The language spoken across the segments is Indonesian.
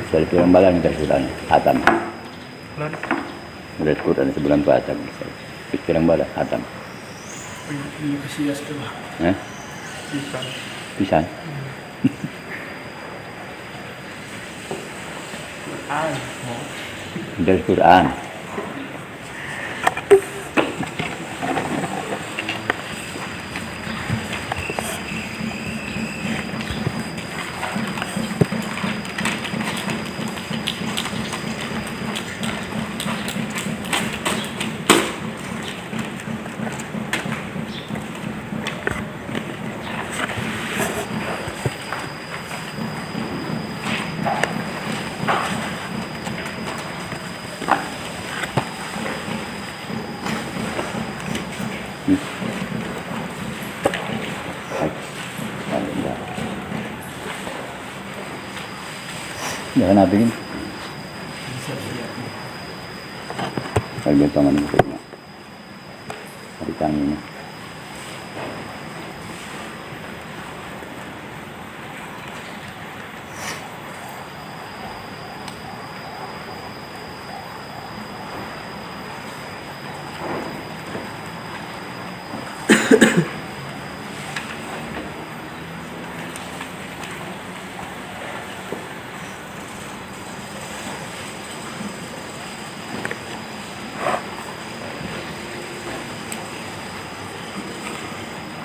Dari pirang balang dari Quran Hatam. Bulan Dari Quran sebulan puasa. Pirang balang Hatam. di Mesias tuh lah. Bisa. Pisan. Quran. Dari Quran. Jangan nabiin. Lagi tangan itu. Hari tangan ini.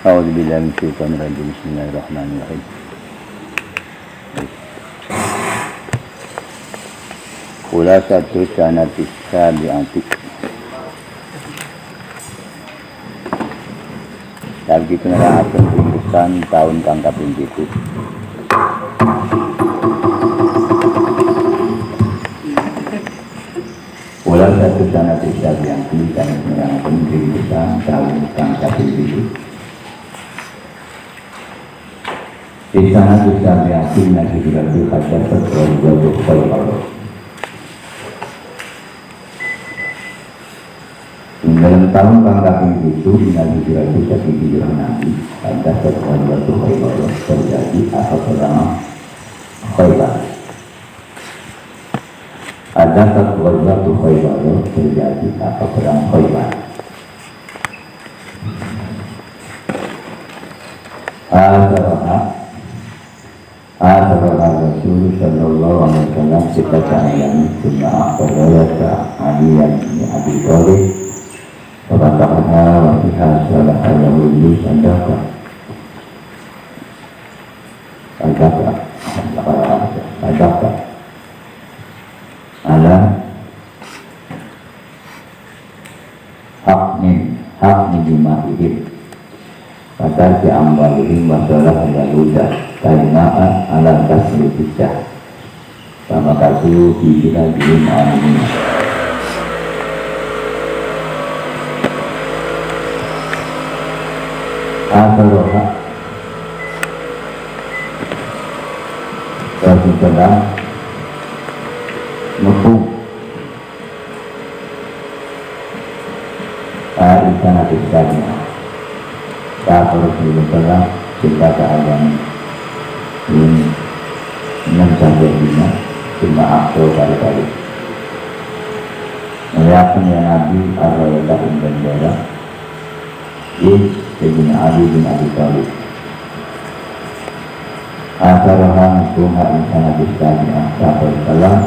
A'udzubillahi minasyaitonirrajim. Bismillahirrahmanirrahim. Khulasatu sanatis sabi'ati. Lagi penerapan pembukaan tahun kang kaping 7. Khulasatu sanatis sabi'ati dan penerapan pembukaan tahun kang kaping 7. Di sana bisa yakin lagi berarti hajar terlalu jauh. Dalam tahun kang itu Nabi berarti jadi hijrah Nabi hajar terlalu terjadi atau perang Khaybar. Hajar terlalu terjadi atau perang Khaybar. Rasul sallallahu alaihi wasallam kita sayang cuma akhirnya alian ini Abi Thalib berkata wa fiha salah al-wali sadaqah ala hakni juma'ihim kata si ambalihim masalah al-huda kainaan ala kasri bisa sama kasu hijrah di ma'amin asaroha Rasulullah mukuk sana tisanya tak Rasulullah cinta keadaan ini menjadinya cuma akal kali-kali melihatkan yang Nabi Ar-Rayyadah dan Jara di Sayyidina Ali bin Abi Thalib asaraha nukuha insana bisani'ah sahabat salam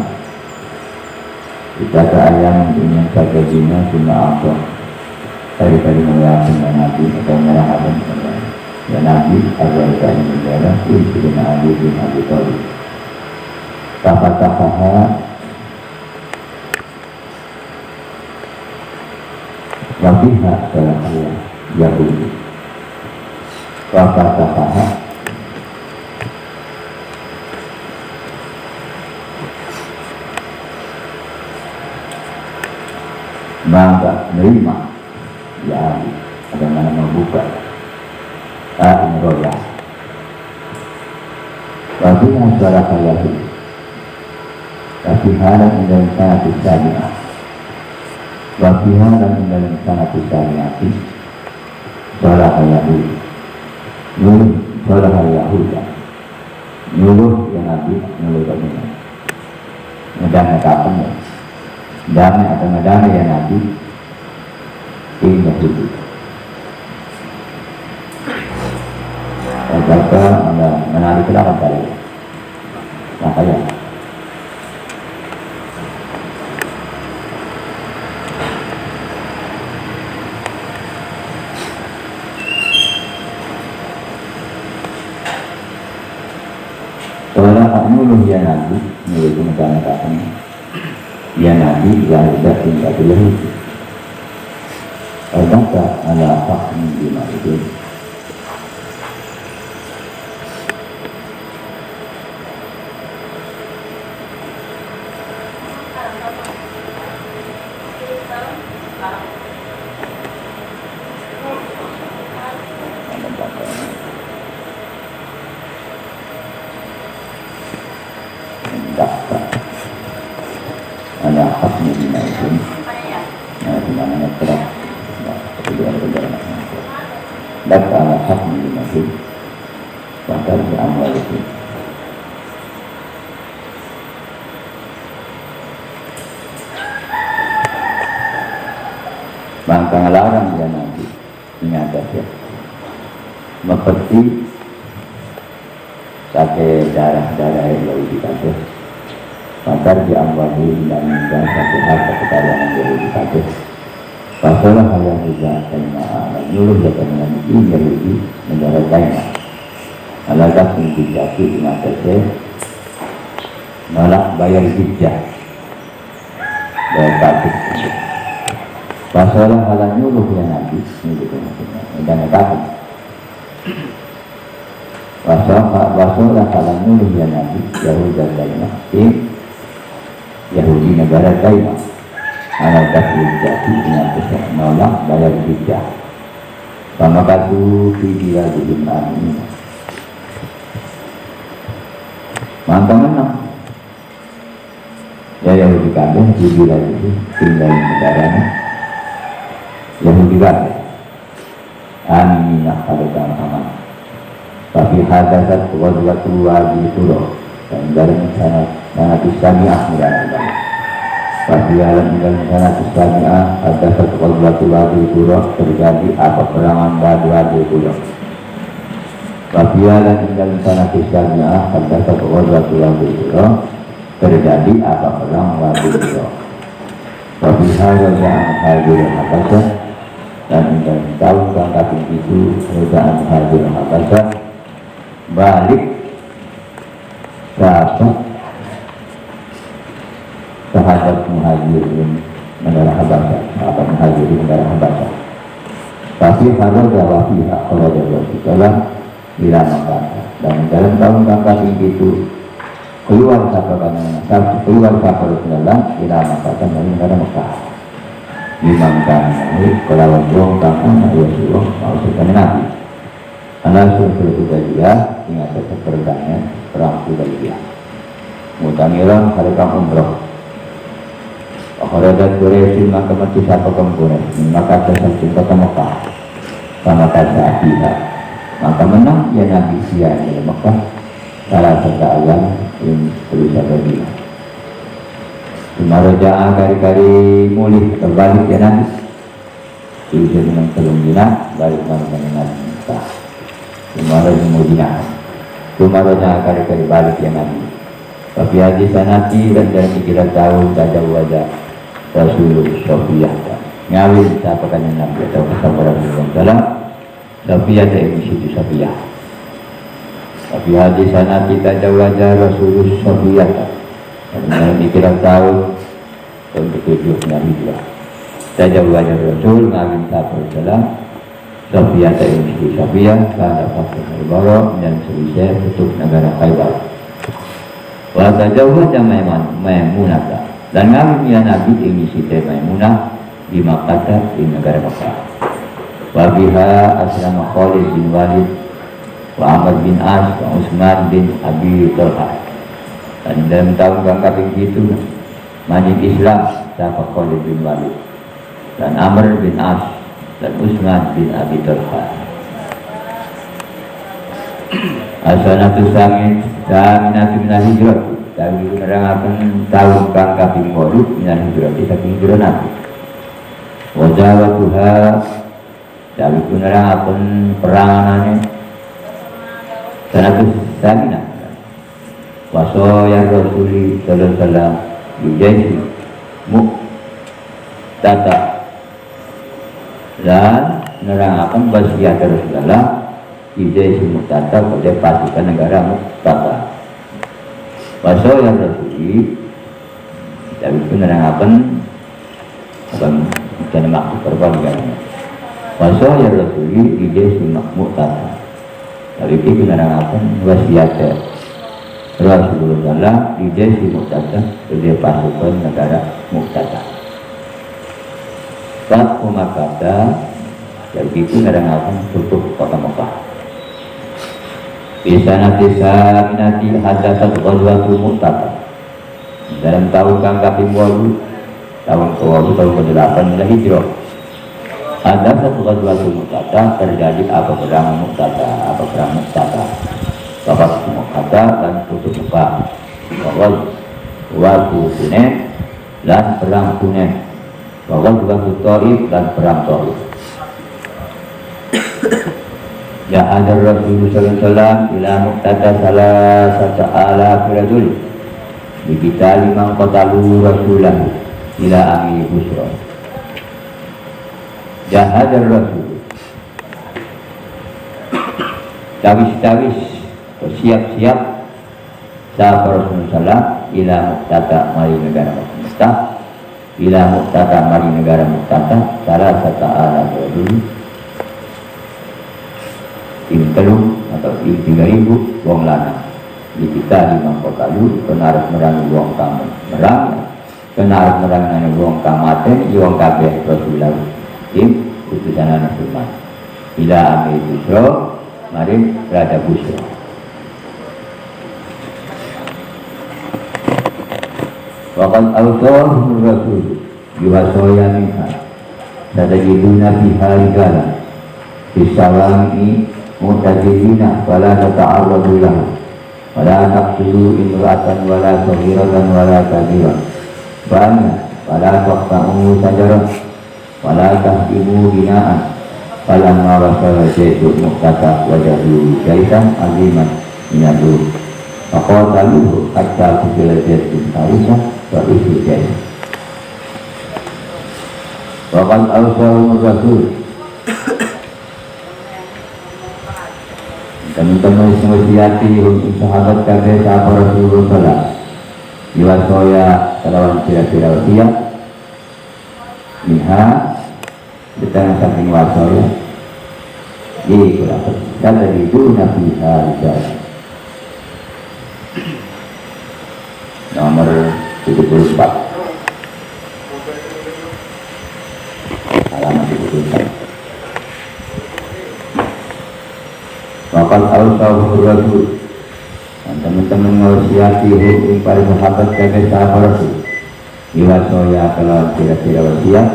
kita keayang dengan kajajina cuma akal kali-kali melihatkan yang Nabi atau melihatkan ya Nabi Ar-Rayyadah dan Jara di Sayyidina Ali bin Abi Thalib Taha wabiha salah Allah Yahudi Taha maka menerima ya ada mana membuka ini roya wabiha salah Yahudi wabiharan dalam sangat bisani'ah wabiharan dalam sangat bisani'ati sholah Yahudi sholah Yahuda nyuruh ya Nabi nyuruh dan kapan damai atau damai ya Nabi ini Yahudi. Maka menarik kenapa kali makanya orang nuluh ya Nabi itu negara katanya ya Nabi ya sudah tinggal di Yahudi. Maka ala fakni bima itu ada haknya di mana itu, di mana terang, dan ada haknya di mana itu, bahkan di amal itu. Maka larang dia nanti ingat ya, seperti pakai darah yang dikasih. Maka diambil dan meninggal satu harta kekayaan yang dikasih. Pasalah hal yang juga kena nyuruh dengan ini Yahudi negara China. Alagas menjadi ingatnya malah bayar hijab bayar pajak. Pasalah hal yang nyuruh yang Nabi ini gitu maksudnya dan kafir. Pasalah hal yang nyuruh yang Nabi Yahudi dan China Yahudi negara China alagas menjadi ingatnya malah bayar hijab. Sama katu video di ini. Mantap menang. Ya Yahudi kabeh di wilayah itu tinggal di negaranya. Yahudi kabeh. Aminah pada aman. Tapi hadasat wadwatu wajib turun dan dalam sangat istamiah mengatakan. Tapi dalam sangat istamiah hadasat wadwatu wajib turun terjadi apa perangan wajib turun. Tapi dalam sangat istamiah hadasat wadwatu wajib turun terjadi apa perang wajib turun. Tapi yang hadir hakasa dan tahu kata itu kerajaan hadir hakasa balik sahabat muhajirin negara Habasah, sahabat muhajirin negara Habasah. Tapi harus jawab pihak kalau jawab dalam bila makan dan dalam tahun kakak itu keluar sahabat keluar sahabat dalam bila makan dari negara Mekah. Dimangkan ini kalau jong kakak Rasulullah maksudnya Nabi. Anak suatu dia ingat keperdaannya perang Hudaybiyah. Mutangiran hari kampung umroh. Akhiradat Quraisy maka mati sapa kampung maka dasar cinta ke Mekah. Sama kata pihak. Maka menang ya Nabi Sia di Mekah. Salah satu ayat yang tulisan tadi. Dimaraja kali-kali mulih terbalik ya Nabi. Tulisan dengan telunggina balik mana Nabi Mekah. Kemarin Madinah, kemarin kali-kali balik ya Nabi. Tapi hadis Nabi dan dalam 3 tahun saja wajah Rasulullah Sofiyah ngawin siapa kan Nabi atau kesabaran Rasulullah. Tapi ada emisi di Sofiyah. Tapi hadis Nabi saja wajah Rasulullah Sofiyah. Dalam 3 tahun untuk 7 Nabi juga. Saja wajah Rasul ngawin siapa Rasulullah. Sofiyah dari Mesti Sofiyah karena faktor Al-Bara dan selisih untuk negara Khaybar. Wata jauh wajah Maimunah dan ngawin ya Nabi ini Siti Maimunah di Makkah di negara Makkah. Wabiha aslama Khalid bin Walid wa Amr bin As wa Utsman bin Abi Talha. Dan dalam tahun kakak itu majid Islam siapa Khalid bin Walid dan Amr bin As dan Utsman bin Abi Talha. Asanatus sangit dan minatu minal hijrah dari menerangaken tahun kang kaping 8 minan hijrah saking hijrah Nabi. Wajawatuha dari menerangaken peranganane sanatus samina. Waso yang Rasuli sallallahu alaihi wasallam dijanji tata dan menerangaken wasiat Rasulullah ide Muqtada pada pasukan negara Muqtada. Waso yang Rasuli dari menerangaken bukan maksud perbandingannya. Waso yang Rasuli ide Muqtada dari itu menerangaken wasiat Rasulullah ide Muqtada pada pasukan negara Muqtada. Pak Umakata dari itu menerangaken tutup kota Mekah. Bisa nanti hadathat ghazwatul Mu'tah dalam tahun kang kaping 8 tahun ke-8 tahun ke-8 milah hijrah. Hadathat ghazwatul Mu'tah terjadi apa perang Mu'tah Bapak Mu'tah dan tutup Mekah. Waktu Hunain dan perang Hunain. Waktu Taif dan perang Taif. Ya ada Rasulullah sallallahu alaihi wasallam ila Muqtada salasata ala rajul di kita 5 qatalu Rasulullah ila amil busra. Ya ada Rasul tawis siap-siap sahabat Rasulullah sallallahu ila Muqtada mari negara Muqtada ila Muqtada mari negara Muqtada salasata ala rajul telung atau 3.000 wong lanang di kita 5 kota lu kenarep merangi wong kang merang kenarep merangi wong kang mate wong kabeh Rasulullah tim utusan Rasulullah ila amil busra mari raja busra. Waqad awtahu Rasul yuwasoya minha sadajiduna fiha rigalan bisawami mutajidina wala tata'arradu lahu wala taqtulu imra'atan wala saghiratan wala kabiratan wala taqta'u sajaran wala tahdimu bina'an falamma wasala jaitu Muqtada wajadu jaitan aziman minadu faqataluhu hatta kutila jaitun harisah wa isu jait waqad awsahu Rasul teman-teman semestiati untuk sahabat kabeh sahabat Rasulullah diwasoya kelawan kira-kira wasiat minha ditanya saking wasoya ikhlas dan dari itu Nabi Harijah nomor 74 halaman 74. Wakal al-sawhur Rasul dan teman-teman ngawasiati hukum para sahabat kabeh sahabat Rasul diwasoya kalau kira-kira wasiat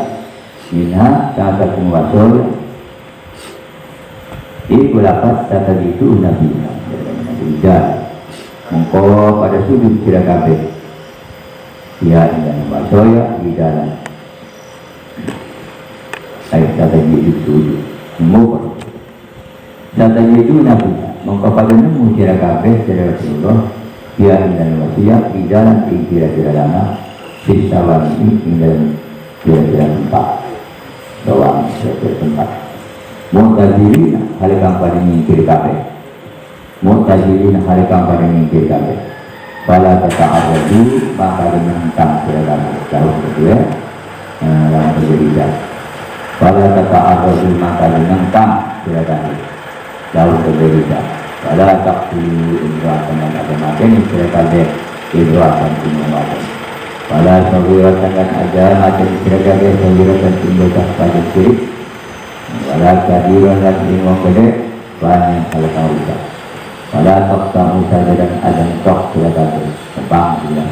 minha sahabat wasoya iku lapat tata itu Nabi Rijal mengko pada sudut kira kabeh dia dan wasoya di dalam ayat tata itu umur datanya itu Nabi mengkapada nemu kira kabeh dari Rasulullah dia dan wasiat di dalam kira-kira lama sisawan ini tinggal kira-kira tempat doang kira-kira tempat mu'tazilin hari kampanye mingkir kabeh mu'tazilin hari kampanye mingkir kabeh bala tata'arradu maka menentang kira kabeh jauh kedua yang berbeda bala tata'arradu maka menentang kira kabeh jauh berbeda. Wala taqtulu imra'atan dan ada macam mereka deh imra'atan imra'atan. Wala saghiratan dan ada macam mereka deh saghiratan imra'atan pada syirik. Wala kabiran dan imam gede banyak hal tahuka. Wala taqta'u sajaran ada tok mereka deh tebang dia.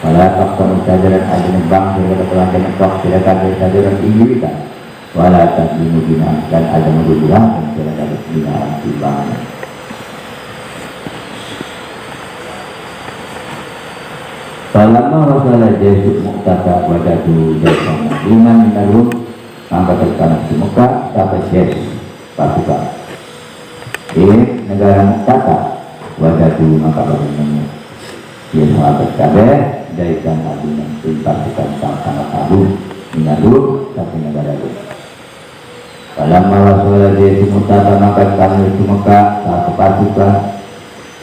Wala taqta'u sajaran ada tebang mereka telah tok mereka deh sajaran tinggi kan. Wala taqdimu bina'an dan ada merubuhan dan silakan bina'an timbangan Falamma wasala Jesuk Muqtata wajadu jasana iman minalum maka terkana di Mekah sampai Jes pasukan ini negara Muqtata wajadu maka bertemu dia sahabat kabeh dari sana dengan pasukan sangat agung minalum tapi negara itu. Falamma wasala Jesuk Muqtata maka terkana di Mekah sampai pasukan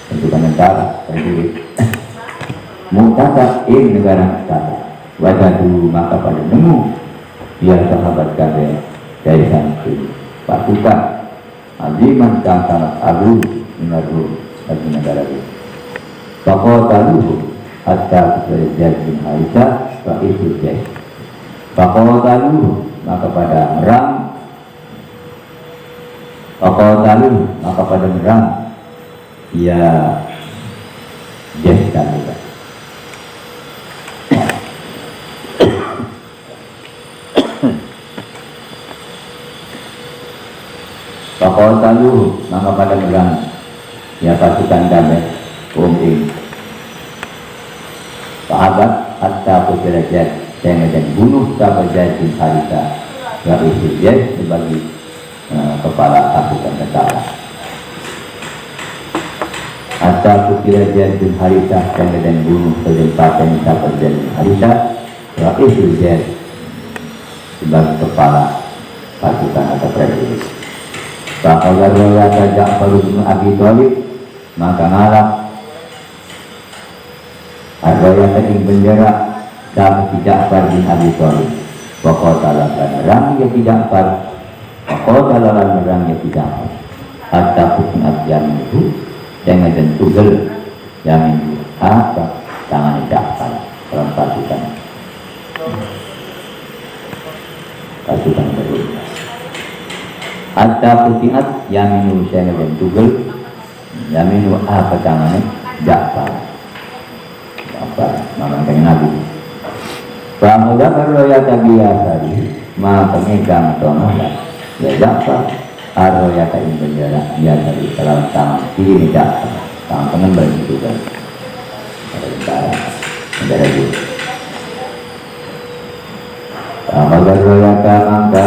pasukan negara berdiri Muqtata negara Muqtata wajadu maka pada nemu dia sahabat kabeh dari sanksi pasukan aziman kang sangat agung minadu bagi negara itu. Faqataluhu hatta Zaid bin Harithah wa isu Zaid. Faqataluhu maka pada merang Faqataluhu maka pada merang ya Zaid dan Harithah. Faqataluhu maka pada merang ya pasukan kabeh umum sahabat hatta Zaid dan bunuh sahabat Zaid bin Harithah wa isu Zaid sebagai kepala pasukan tentara. Hatta Zaid bin Harithah dan bunuh sahabat Zaid bin Harithah wa isu Zaid sebagai kepala pasukan atau prajurit. Faqala riwayat Ja'far bin Abi Thalib maka ngalap riwayat ing bendera dan Ja'far bin Abi Thalib wa qatala lan ya Ja'far wa qatala lan ya Ja'far hatta pun abjan itu dengan tugel yang apa tangan Ja'far dalam pasukan berikutnya. Hatta putiat yaminu saya dan tugel yaminu apa tangannya Ja'far namanya Nabi. Pramuda arroyata biasari maka megang tonolah ya Ja'far arroyata ini penjara biasari dalam tangan kiri Ja'far tangan pengemban itu kan negara itu. Pramuda arroyata maka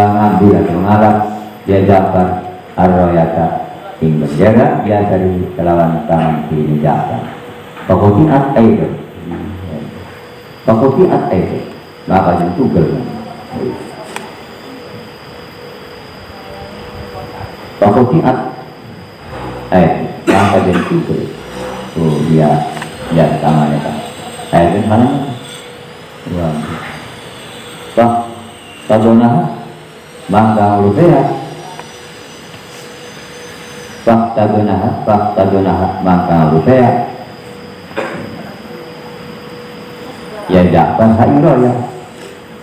ngambil atau mengarap dia Ja'far arroyata ing bendera dia dari kelawan tangan kiri Ja'far. Pakutiat air maka ditugel pakutiat air maka ditugel dia tangannya kan air di mana pak tabunah maka ulufea pak tabunah maka ulufea ya Ja'far hairo ya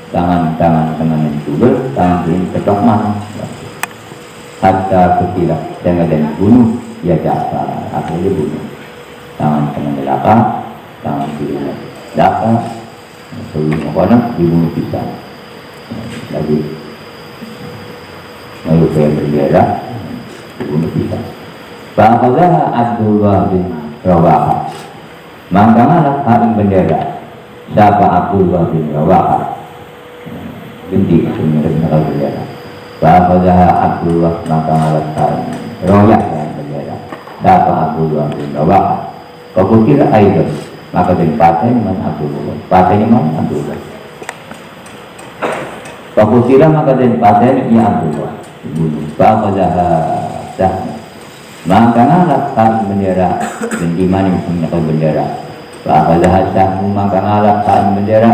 tangan yang tugel tangan ini ketok mana hatta ketiga jangan dan bunuh ya Ja'far akhirnya bunuh tangan belakang tangan kiri Ja'far sebelum konak dibunuh pisah lagi lalu saya berbeda dibunuh pisah. Faqadha Abdullah bin Rawahah maka ngalah haing bendera siapa Abdullah bin Rawahah binti sebenarnya bendera. Faqadha Abdullah maka ngalah haing royak yang bendera siapa Abdullah bin Rawahah kira air maka dari paten man Abdullah paten man Abdullah kira maka dari paten ya Abdullah Faqadha sahmu maka ngalah haing bendera dan iman yang punya bendera. Faqadha sahmu maka ngalah haing bendera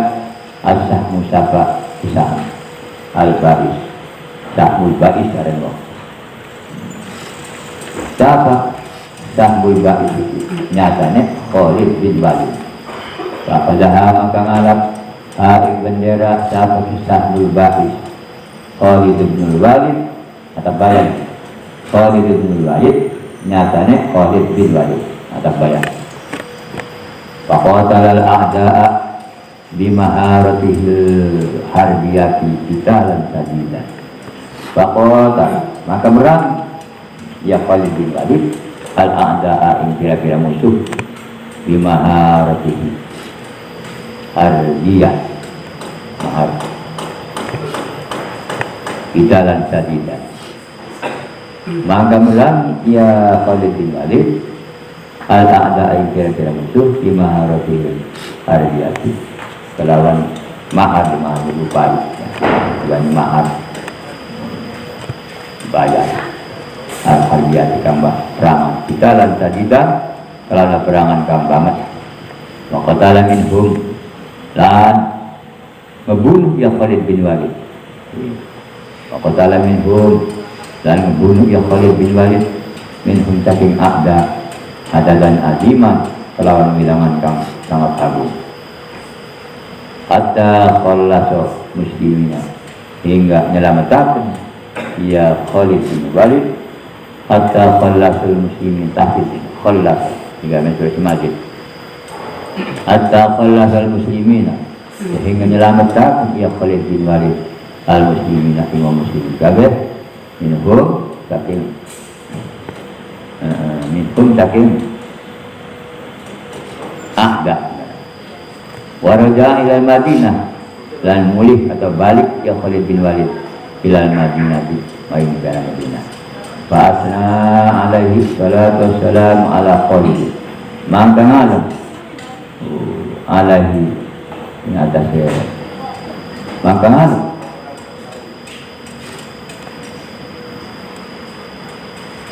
as-sahmu syafa sahmu al-ba'is sahmul ba'is arengok syafa sahmul ba'is nyatanya Khalid bin Walid. Faqadha maka ngalah haing bendera syafa sahmul ba'is Khalid bin Walid atau bayan Khalid bin Walid nyatanya Khalid bin Walid atau bayan. Faqatal al-a'da'a bimaharatihil harbiyati qitalan sadidan. Faqatal maka berang ya Khalid bin Walid al-a'da'a yang kira-kira musuh bimaharatihi Ardiyah mahar Italan sadidan. Maka melang ya Khalid bin Walid al-a'da'i kira-kira musuh di maharatil ardiyati kelawan mahar lupai dan mahar bayar al-ardiyati kambah perangan Italan sadidan kelana perangan kambanget maka ta'ala minhum dan membunuh ya Khalid bin Walid maka ta'ala minhum dan membunuh ya Khalid bin Walid minhum saking a'da dan aziman kelawan wilangan kang sangat agung hatta khallaso muslimina hingga nyelamataken ya Khalid bin Walid hatta khallasul muslimin tahfid khallas hingga mesur semajid hatta khallasul muslimina sehingga nyelamatkan ya Khalid bin Walid al muslimina imam muslimin kabeh minhum saking ahda waraja ila Madinah dan mulih atau balik ya Khalid bin Walid ila Madinah di negara Madinah fa asna alaihi salatu wassalam ala Khalid maka ngalam alaihi ini atasnya maka ngalam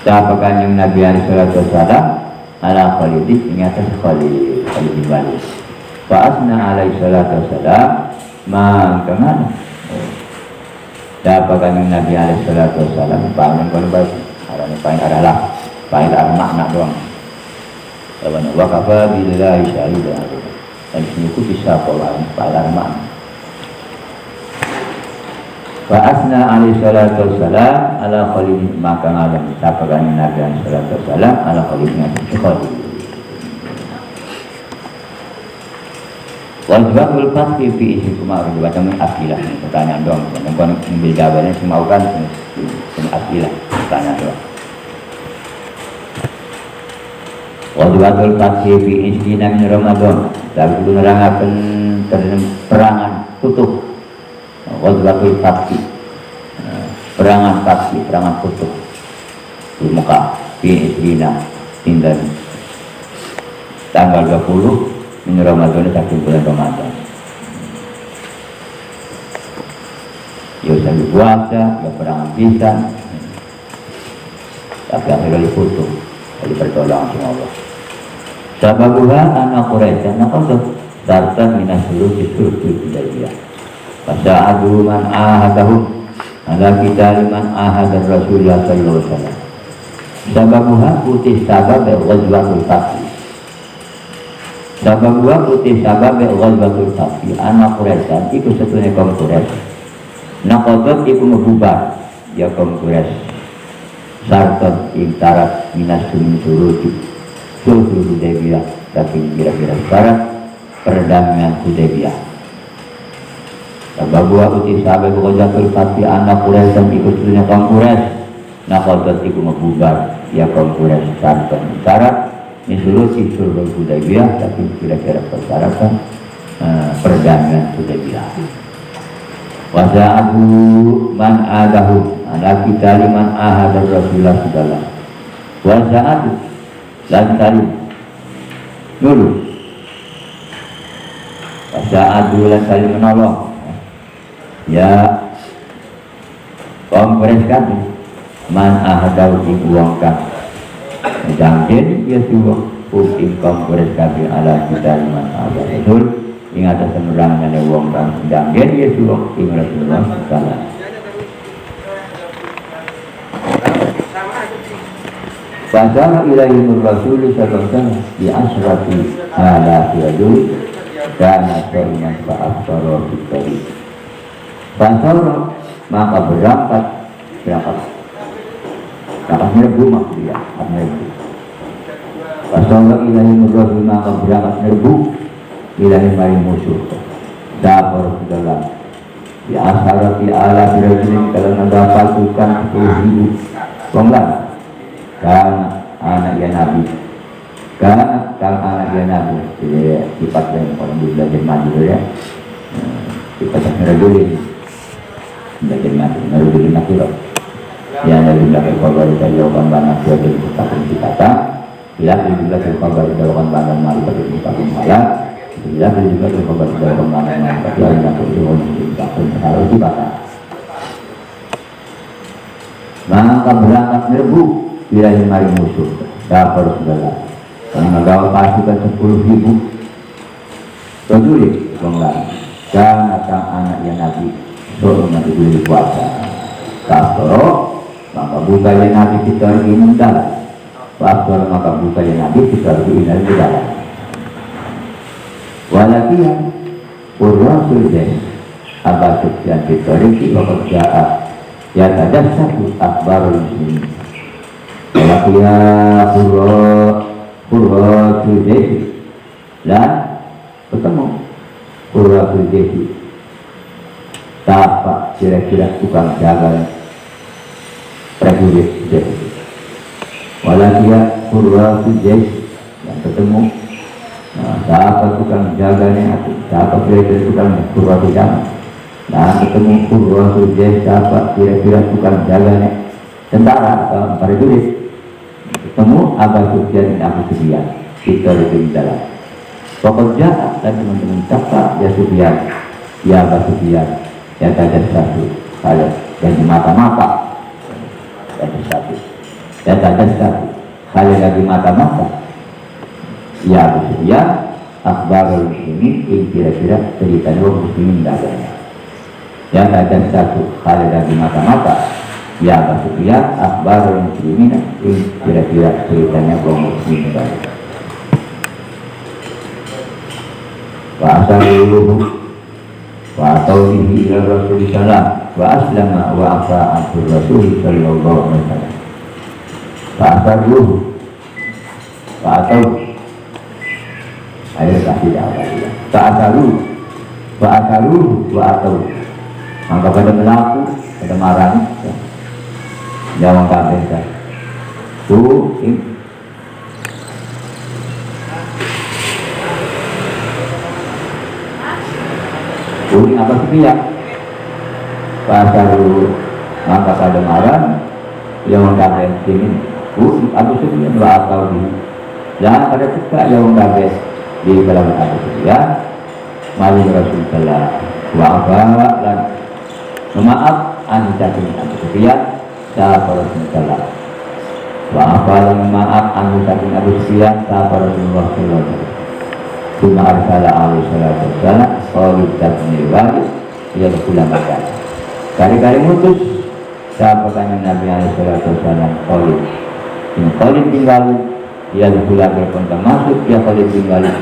sahabat kanjeng Nabi alaihi salatu wassalam ala Khalid ini atas Khalid bin Walid fa asna alaihi salatu wassalam maka ngalam sahabat kanjeng Nabi alaihi salatu wassalam pangan kono bae arane paling adalah paling arah makna doang wa kafa billahi syahidan dan itu bisa paling arah makna wa asna alaihi salatu wassalam ala Khalid maka ngalam sahabat kanjeng Nabi alaihi salatu wassalam ala Khalid bin Khalid wajibul fathi fi isi kumar baca min asilah pertanyaan doang bukan ambil jawabannya semua kan cuma asilah pertanyaan doang wajibul fathi fi isi min Ramadan tapi itu nerangaken perangan tutup wajibul fathi perangan fathi perangan tutup di Mekah fi isrina tindan tanggal 20 ini Ramadan ini saking bulan Ramadan ya sambil puasa ya perangan bisa tapi akhirnya diputus jadi pertolongan sama Allah sababuha anak Quraisy anak Allah dartan minas suluh disuruh tidak dia fasa'adu man ahadahum ala kita liman ahadar Rasulullah sallallahu alaihi wasallam sababuha putih sabab ghazwatul fath sabab dua putih sabab ghazwatul fath anak Quraisy iku setune kaum Quraisy naqadat iku ngebubar ya kaum Quraisy sartot intarat minas suruti sulh Hudaybiyah tapi kira-kira syarat perdamaian Hudaybiyah sabab dua putih sabab ghazwatul fath anak Quraisy iku setune kaum Quraisy naqadat iku ngebubar ya kaum Quraisy sartot intarat Misulusi sulhul Hudaybiyah tapi kira-kira persyaratan perdamaian Hudaybiyah. Wasa'adu man adahu ala kita liman ahadar Rasulullah sallallahu. Wasa'adu dan salim nurut. Wasa'adu dan salim menolong. Ya kaum Quraisy kami man ahadahu diuangkan Jangkin ya suruh hukum kaum Quraisy kafir ala kita liman ada Rasul ingat semerang ada wong kang jangkin ya suruh ing Rasulullah sallallahu Fasana ilahi Rasul sallallahu alaihi wasallam di asrati ala rajul dan asraiman fa'afsara bitari Fasana maka berangkat nerbu maksudnya nerbu Rasulullah ilahi mudhaf maka berangkat nerbu ilahi mari musuh dapur dalam ya asarati ala birajulin kalau ada pasukan 10,000 wong lan dan anak ya Nabi Karena kalau anaknya Nabi, jadi sifat yang orang belajar maju ya, sifat yang ngerajulin, belajar maju, ngerajulin aku loh. Yang dari belakang kabar kita jauhkan banyak suatu kesempatan kita, bila dari belakang kabar kita jauhkan banyak mari pada kesempatan malam, bila dari belakang kabar kita jauhkan banyak mari pada kesempatan harus dibaca. Maka berangkat merebu bila mari musuh, dapat segala. Karena gaul pasukan 10.000 prajurit bangla dan akan anak yang Nabi suruh Nabi beli puasa Kastoro maka budaya Nabi kita ini mendalam Kastoro maka budaya Nabi kita ini mendalam walakian Purwa Surden Abah Sufyan kita ini bekerja ya ada satu akbarul muslimin walakian Purwa Sudesi dan ketemu Purwa Sudesi tapak kira-kira tukang jaga prajurit Sudesi walaupun Purwa Sudesi dan ketemu tapak tukang jaganya tapak kira-kira tukang Purwa Sudesi dan ketemu Purwa Sudesi tapak kira-kira tukang jaganya tentara atau prajurit ketemu Abah Sufyan dan Abu Sufyan kita lebih dalam pokoknya dan teman-teman cakap ya Sufyan ya Abah Sufyan ya tajam satu kalau dan di mata-mata tajam satu ya tajam satu kalau lagi mata-mata ya Abu Sufyan akbarul muslimin ini kira-kira cerita dua muslimin dalamnya ya tajam satu kalau lagi mata-mata ya Abu Sufyan akbarul muslimin ini kira-kira ceritanya kaum muslimin wa asaluhu wa taulihi ila rasulillah wa aslama wa afa'atul rasul sallallahu alaihi wasallam wa asaluhu wa atau ayo kasih dakwah ya wa asaluhu wa atau maka pada melaku pada marah ya. Jawab kabeh ta. Ini apa sih ya? Pasal maka pada malam yang kabeh ini. Abu Sufyan wa atau di. Dan pada ketika yang kabeh di dalam Abu Sufyan mali Rasulullah wa abawa dan maaf anda Abu Sufyan sahabat Rasulullah wa afalan maaf anu saking Abu Sufyan sahabat Rasulullah sallallahu alaihi wasallam kuma arsala alaihi salatu wassalam Khalid bin Walid ya ulama kan kali-kali mutus sahabat Nabi alaihi salatu wassalam Khalid bin Walid ya ulama pun termasuk ya Khalid bin Walid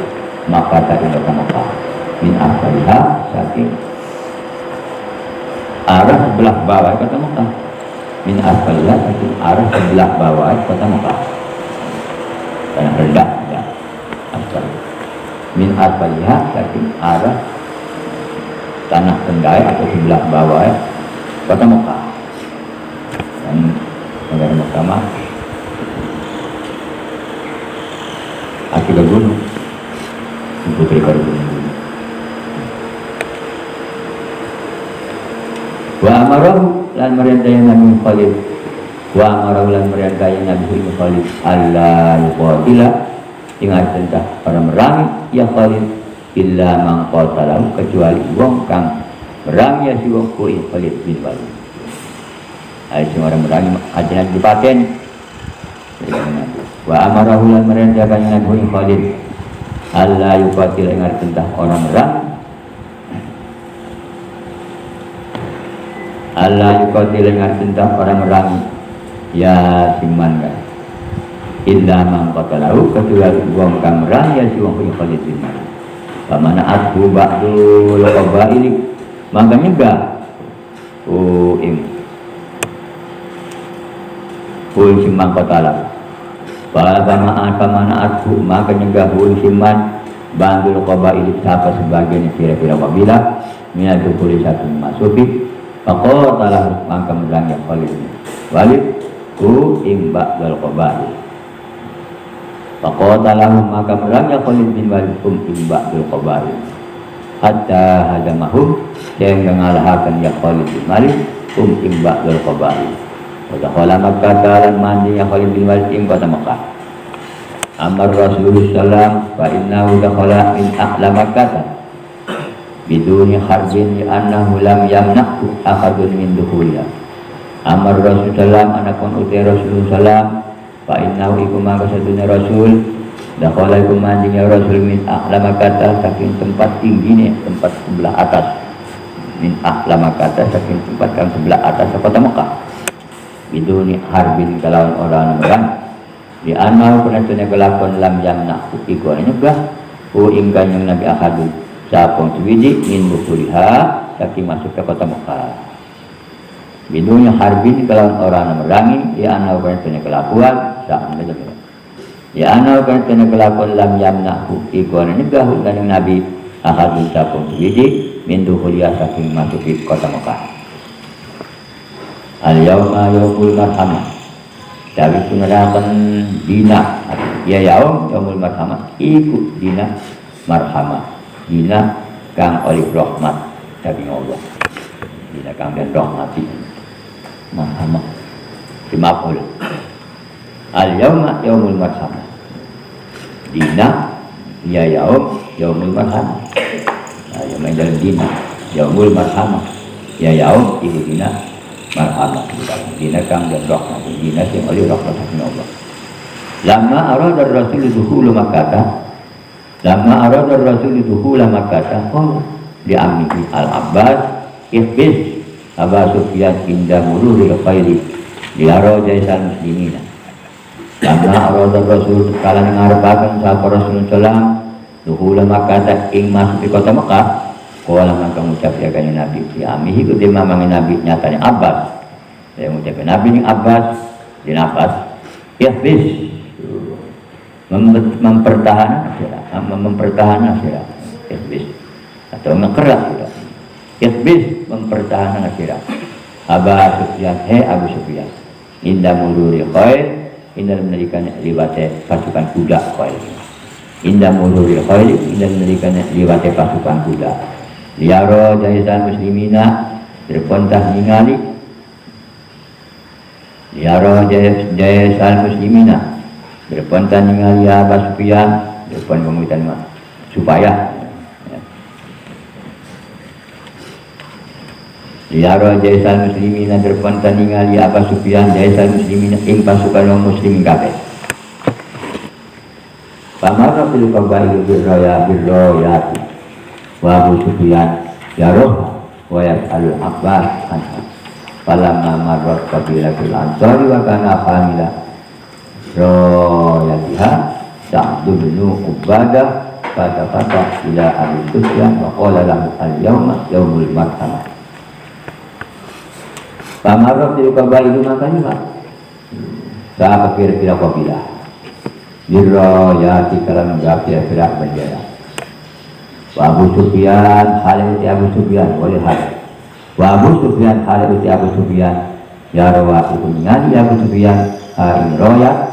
maka tadi Mekah min asaliha saking arah sebelah bawah kata Mekah min asfaliyah itu arah sebelah bawah kota Mekah yang rendah ya asfal min asfaliyah itu arah tanah tendai atau sebelah bawah kota Mekah dan negara Mekah mah akibat gunung putri baru gunung wa amarahu lan merintah Nabi Khalid wa amarahu lan merintah Nabi Khalid Allah yuqatila ingat tentang para merangi ya Khalid illa man qatalahu kecuali wong kang merangi ya si wong kui Khalid bin Walid ada semua orang merangi aja dipaten wa amarahu lan merintah Nabi Khalid Allah yuqatila ingat tentang orang merangi Allah yuqatil dengan tentang orang merangi ya siman kan illa man qatalahu kecuali wong kang merangi ya si wong Khalid bin Walid pamana atu ba'dul qabaili maka nyegah siman qatalahu pamana atu maka nyegah siman bandul qabaili siapa sebagian kira-kira kabilah minatu kulis satu masuki Maka telah maka menerang yang Khalid Walid ku imba dal qabail Faqatalahum maka perangnya Khalid bin Walid ba'dul qabail hatta hajamahum sehingga ngalahakan ya Khalid bin Walid ba'dul qabail. Wa dakhala Makkah lan mandi ya Khalid bin Walid ing kota Makkah. Amar Rasulullah sallam fa innahu dakhala min ahla Makkah biduni harbin li annahu lam yamna'hu ahadun min dukhulha. Amar Rasulullah anakon uti Rasulullah sallam fa innahu iku maka satunya Rasul dakhala iku manjing ya Rasul min ahla Makkah saking tempat tinggi nih, tempat sebelah atas. Min ahla Makkah saking tempat kang sebelah atas kota Makkah. Biduni harbin kalawan orang di anau penatunya kelakon lam yamna'hu iku nyegah ingkang yang Nabi ahadun sapong suwiji min bukuliha saking masuk ke kota Mekah. Bidunya harbin kalawan orang merangi ya anau penatunya kelakuan saan betul. Ya anau penatunya kelakuan lam yamna'hu iku nyegah ingkang yang Nabi ahadun sapong suwiji min bukuliha saking masuk ke kota Mekah. Al yauma yaumul marhamah. Dari penerapan dina ya yaumul marhamah ikut dina marhamah dina kang oleh rahmat dari Allah dina kang dan rahmati marhamah dimapul al yauma yaumul marhamah dina ya yaumul marhamah yang menjadi dina yaumul marhamah ya yaum ikut dina marhamah dina kang dan rahmat dina sing oleh rahmat Allah. Lama arada Rasul dukhul Makkah qala li ammihi Al-Abbas ihbis Aba Sufyan inda mururi khairi liara jaisal muslimina. Lama arada Rasul kala ngarepaken sapa Rasulullah sallam dukhul Makkah ing masuk di kota Makkah. Kala maka ngucap ya kanjeng Nabi si amihi ku di mamang Nabi nyatanya Abbas. Ya ngucap Nabi ning Abbas di nafas ya bis mempertahankan akhirat ya bis atau ngekeras ya bis mempertahankan akhirat. Aba Sufyan Abu Sufyan indah muluri khair indah menjadikan liwate pasukan kuda khair indah muluri khair indah menjadikan liwate pasukan kuda. Liaro jahisan muslimina berpontah ningali liaro jahisan muslimina berpontah ningali Abu Sufyan berpon kemudian supaya liaro jahisan muslimina berpontah ningali Abu Sufyan jahisan muslimina ing pasukan muslimin kabeh. Pamara fil qabail birroyati wa Abu Sufyan yaroh wa yas'alul Abbas anha falamma marrat qabilatul ansari wa kana hamila royatiha Sa'du bin Ubadah fata ila Abu Sufyan wa qala lahu al-yawma yaumul marhamah. Pamarrat fil qabail makanya sahabat kira-kira qabilah birroyati kalam kira-kira bendera. Wa Abu Sufyan halil Abu Sufyan oleh hal. Wa Abu Sufyan halil Abu Sufyan ya rawa itu ningali Abu Sufyan roya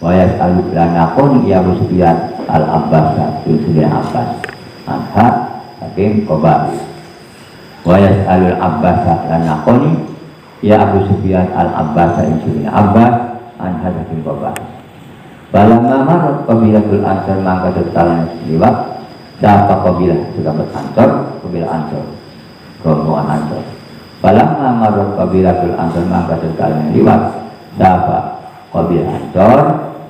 wa yas'alu lanakon ya Abu Sufyan Al-Abbas Sultan Abbas anha hakim qabail. Wa yas'alu Al-Abbas lanakoni ya Abu Sufyan Al-Abbas Sultan Abbas anha hakim qabail. Balamma marrat qabilatul ansar mangka tertalan liwat siapa kabilah sudah berkantor kabilah ansor rombongan ansor. Falamma marrat kabilatul ansor maka sekali liwat siapa kabilah ansor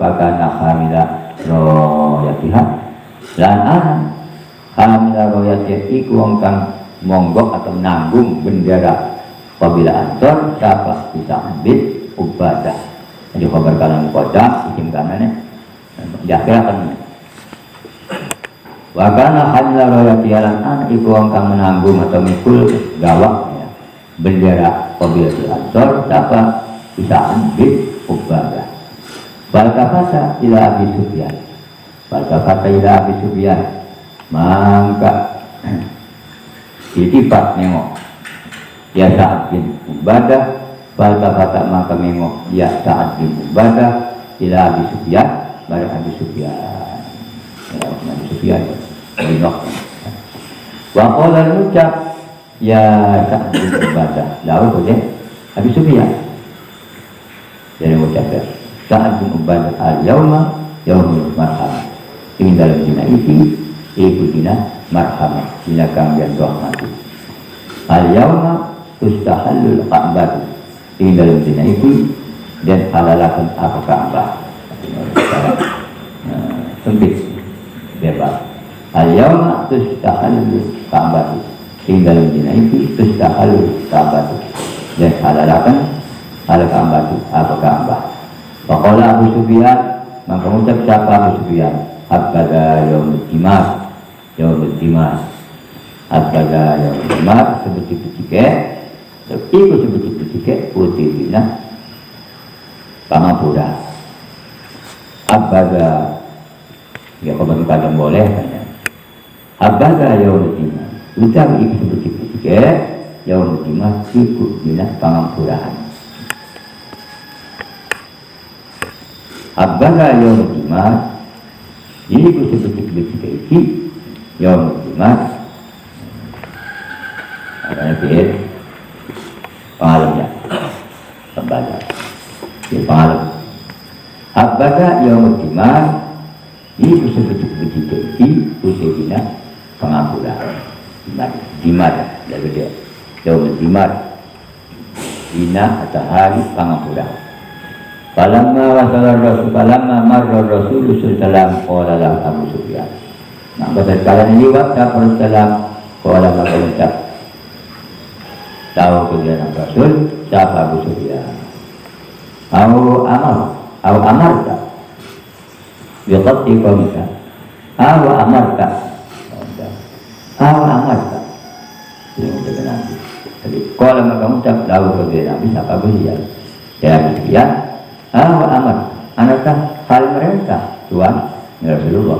bagana hamila royatiha lan hamila royatiha iku wong kang monggok atau nanggung bendera kabilah ansor siapa bisa ambil Ubadah. Jadi kabar kalang kota isim kanane jakirakan wakana hanya royati alan iku wong kang menanggung atau mikul gawak ya, bendera kabilah Ansor dapat bisa ambil Ubadah. Balkafata ila Abi Sufyan mangka ditipat nengok ya Sa'ad bin Ubadah. Balkafata maka nengok ya Sa'ad bin Ubadah ila Abi Sufyan bareng Abu Sufyan. Ya, Abu Sufyan Rinok. Wa qala al-ucap ya Sa'd bin Ubadah. Lalu boleh Abu Sufyan. Jadi ucap ya Sa'd bin Ubadah al-yawma yaumul marhamah. Ini dalam dina ini ibu dina marhamah. Dina kalian rahmati. Al-yawma tustahallul Ka'bah. Ini dalam dina itu dan halalakan apa Ka'bah. Sempit bebas. Al-yawma tustahallul Ka'bah. Ini dalam dina itu tustahallul Ka'bah dan halalakan al-Ka'bah apa Ka'bah. Faqala Abu Sufyan, maka mengucap siapa Abu Sufyan? Abada yaumul jimar, yaumul jimar. Abada yaumul jimar sebeti-betike, iku sebeti-betike putih dina Pangapura. Abada ya kapan kadang boleh kan? Abada yaumul jimar. Ucap iku sebeti-betike yaumul jimar iku dina Pangapuraan. Abada yaumul jimar. Ini ku sebut-sebut ini yang Jumat adanya biar pengalamnya tembaga ya pengalam abada yang Jumat ini ku sebut-sebut ini usibina pengampunan Jumat dari dia yang Jumat dina atau hari pengampunan. Falamma wasala Rasul falamma marra Rasul sallallahu alaihi wasallam Abu Sufyan. Nah, pada kalian liwat Rasul sallallahu alaihi wasallam. Tahu kemudian Rasul siapa Abu Sufyan. Au amarta. Biqati qawmika. Au amarta. Ini untuk nanti. Jadi kalau kamu tak tahu kemudian Nabi siapa Abu Sufyan. Ya Abu Sufyan. Wa amat, anakah hal merintah Tuhan ya Rasulullah.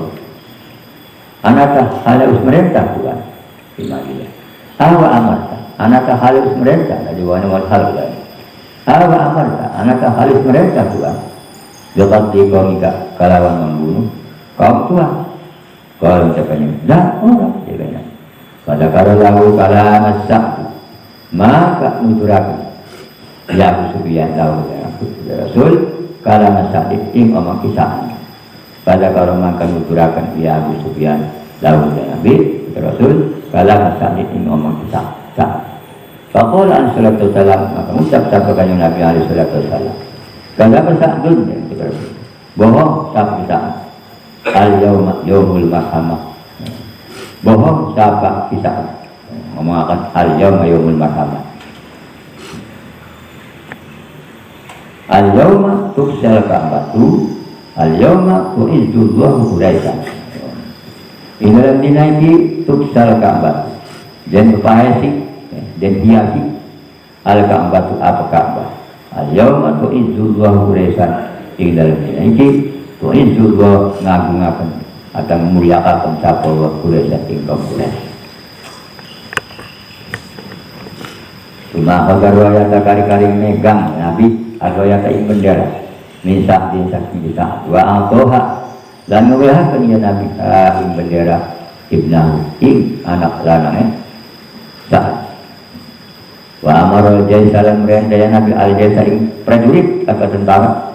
Anakah halus merintah Tuhan di Madinah. Wa amat, anakah halus merintah dari wana wal hal lain. Wa amat, anakah halus merintah Tuhan. Dapat dikomika kalawan membunuh kaum Tuhan. Kalau ucapannya, dah orang jadinya. Pada kalau lalu kalamat sakti, maka nuturakan. Ya Abu Sufyan tahu ya Rasul kalau masalah ing omong kisah pada kalau makan uturakan ya Abu Sufyan tahu ya Nabi Rasul kalau masalah ing omong kisah. Faqala sallallahu alaihi wasallam maka ucap sabda kanjeng Nabi alaihi wasallam. Kalau bersa'dun ya bohong sabda al yaumul marhamah. Bohong sabda kisah ngomong akan al yaumul marhamah. Al-yawma tuksal ka'batu al-yawma tu'izzullahu Quraisyan. Ini dalam dinaiki tuksal ka'batu dan berpahasi dan hiasi al-ka'batu apa ka'bah al-yawma tu'izzullahu Quraisyan. Ini dalam dinaiki tu'izzullahu ngagung-ngagung atau memuliakan sapa wa Quraisyan ingkang Quraisy. Cuma agar wayang kari-kari megang Nabi atau yang tak bendera minsak saksi bisa wa atoha dan mewahkan ya Nabi bendera ibnahu ing anak lanangnya saat wa amarul jaisalan merendaya Nabi al-jaisa ing prajurit atau tentara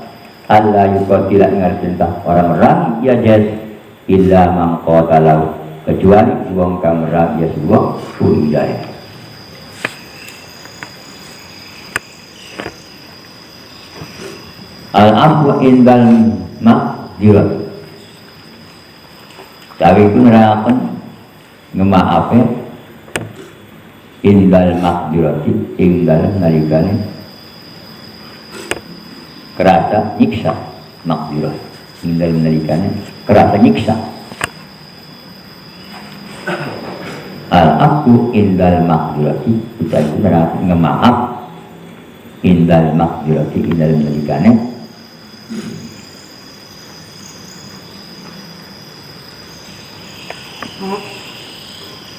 Allah yuqatila ingat tentang orang-orang ya jas illa mangqatalau kecuali wong kang merang ya sebuah hidayah. Al-afu indal makdirat. Tapi itu nerakan ngemaafnya indal makdirat indal nalikane kerasa nyiksa makdirat indal nalikane kerasa nyiksa. Al-afu indal makdirat kita itu nerakan ngemaaf indal makdirat indal nalikane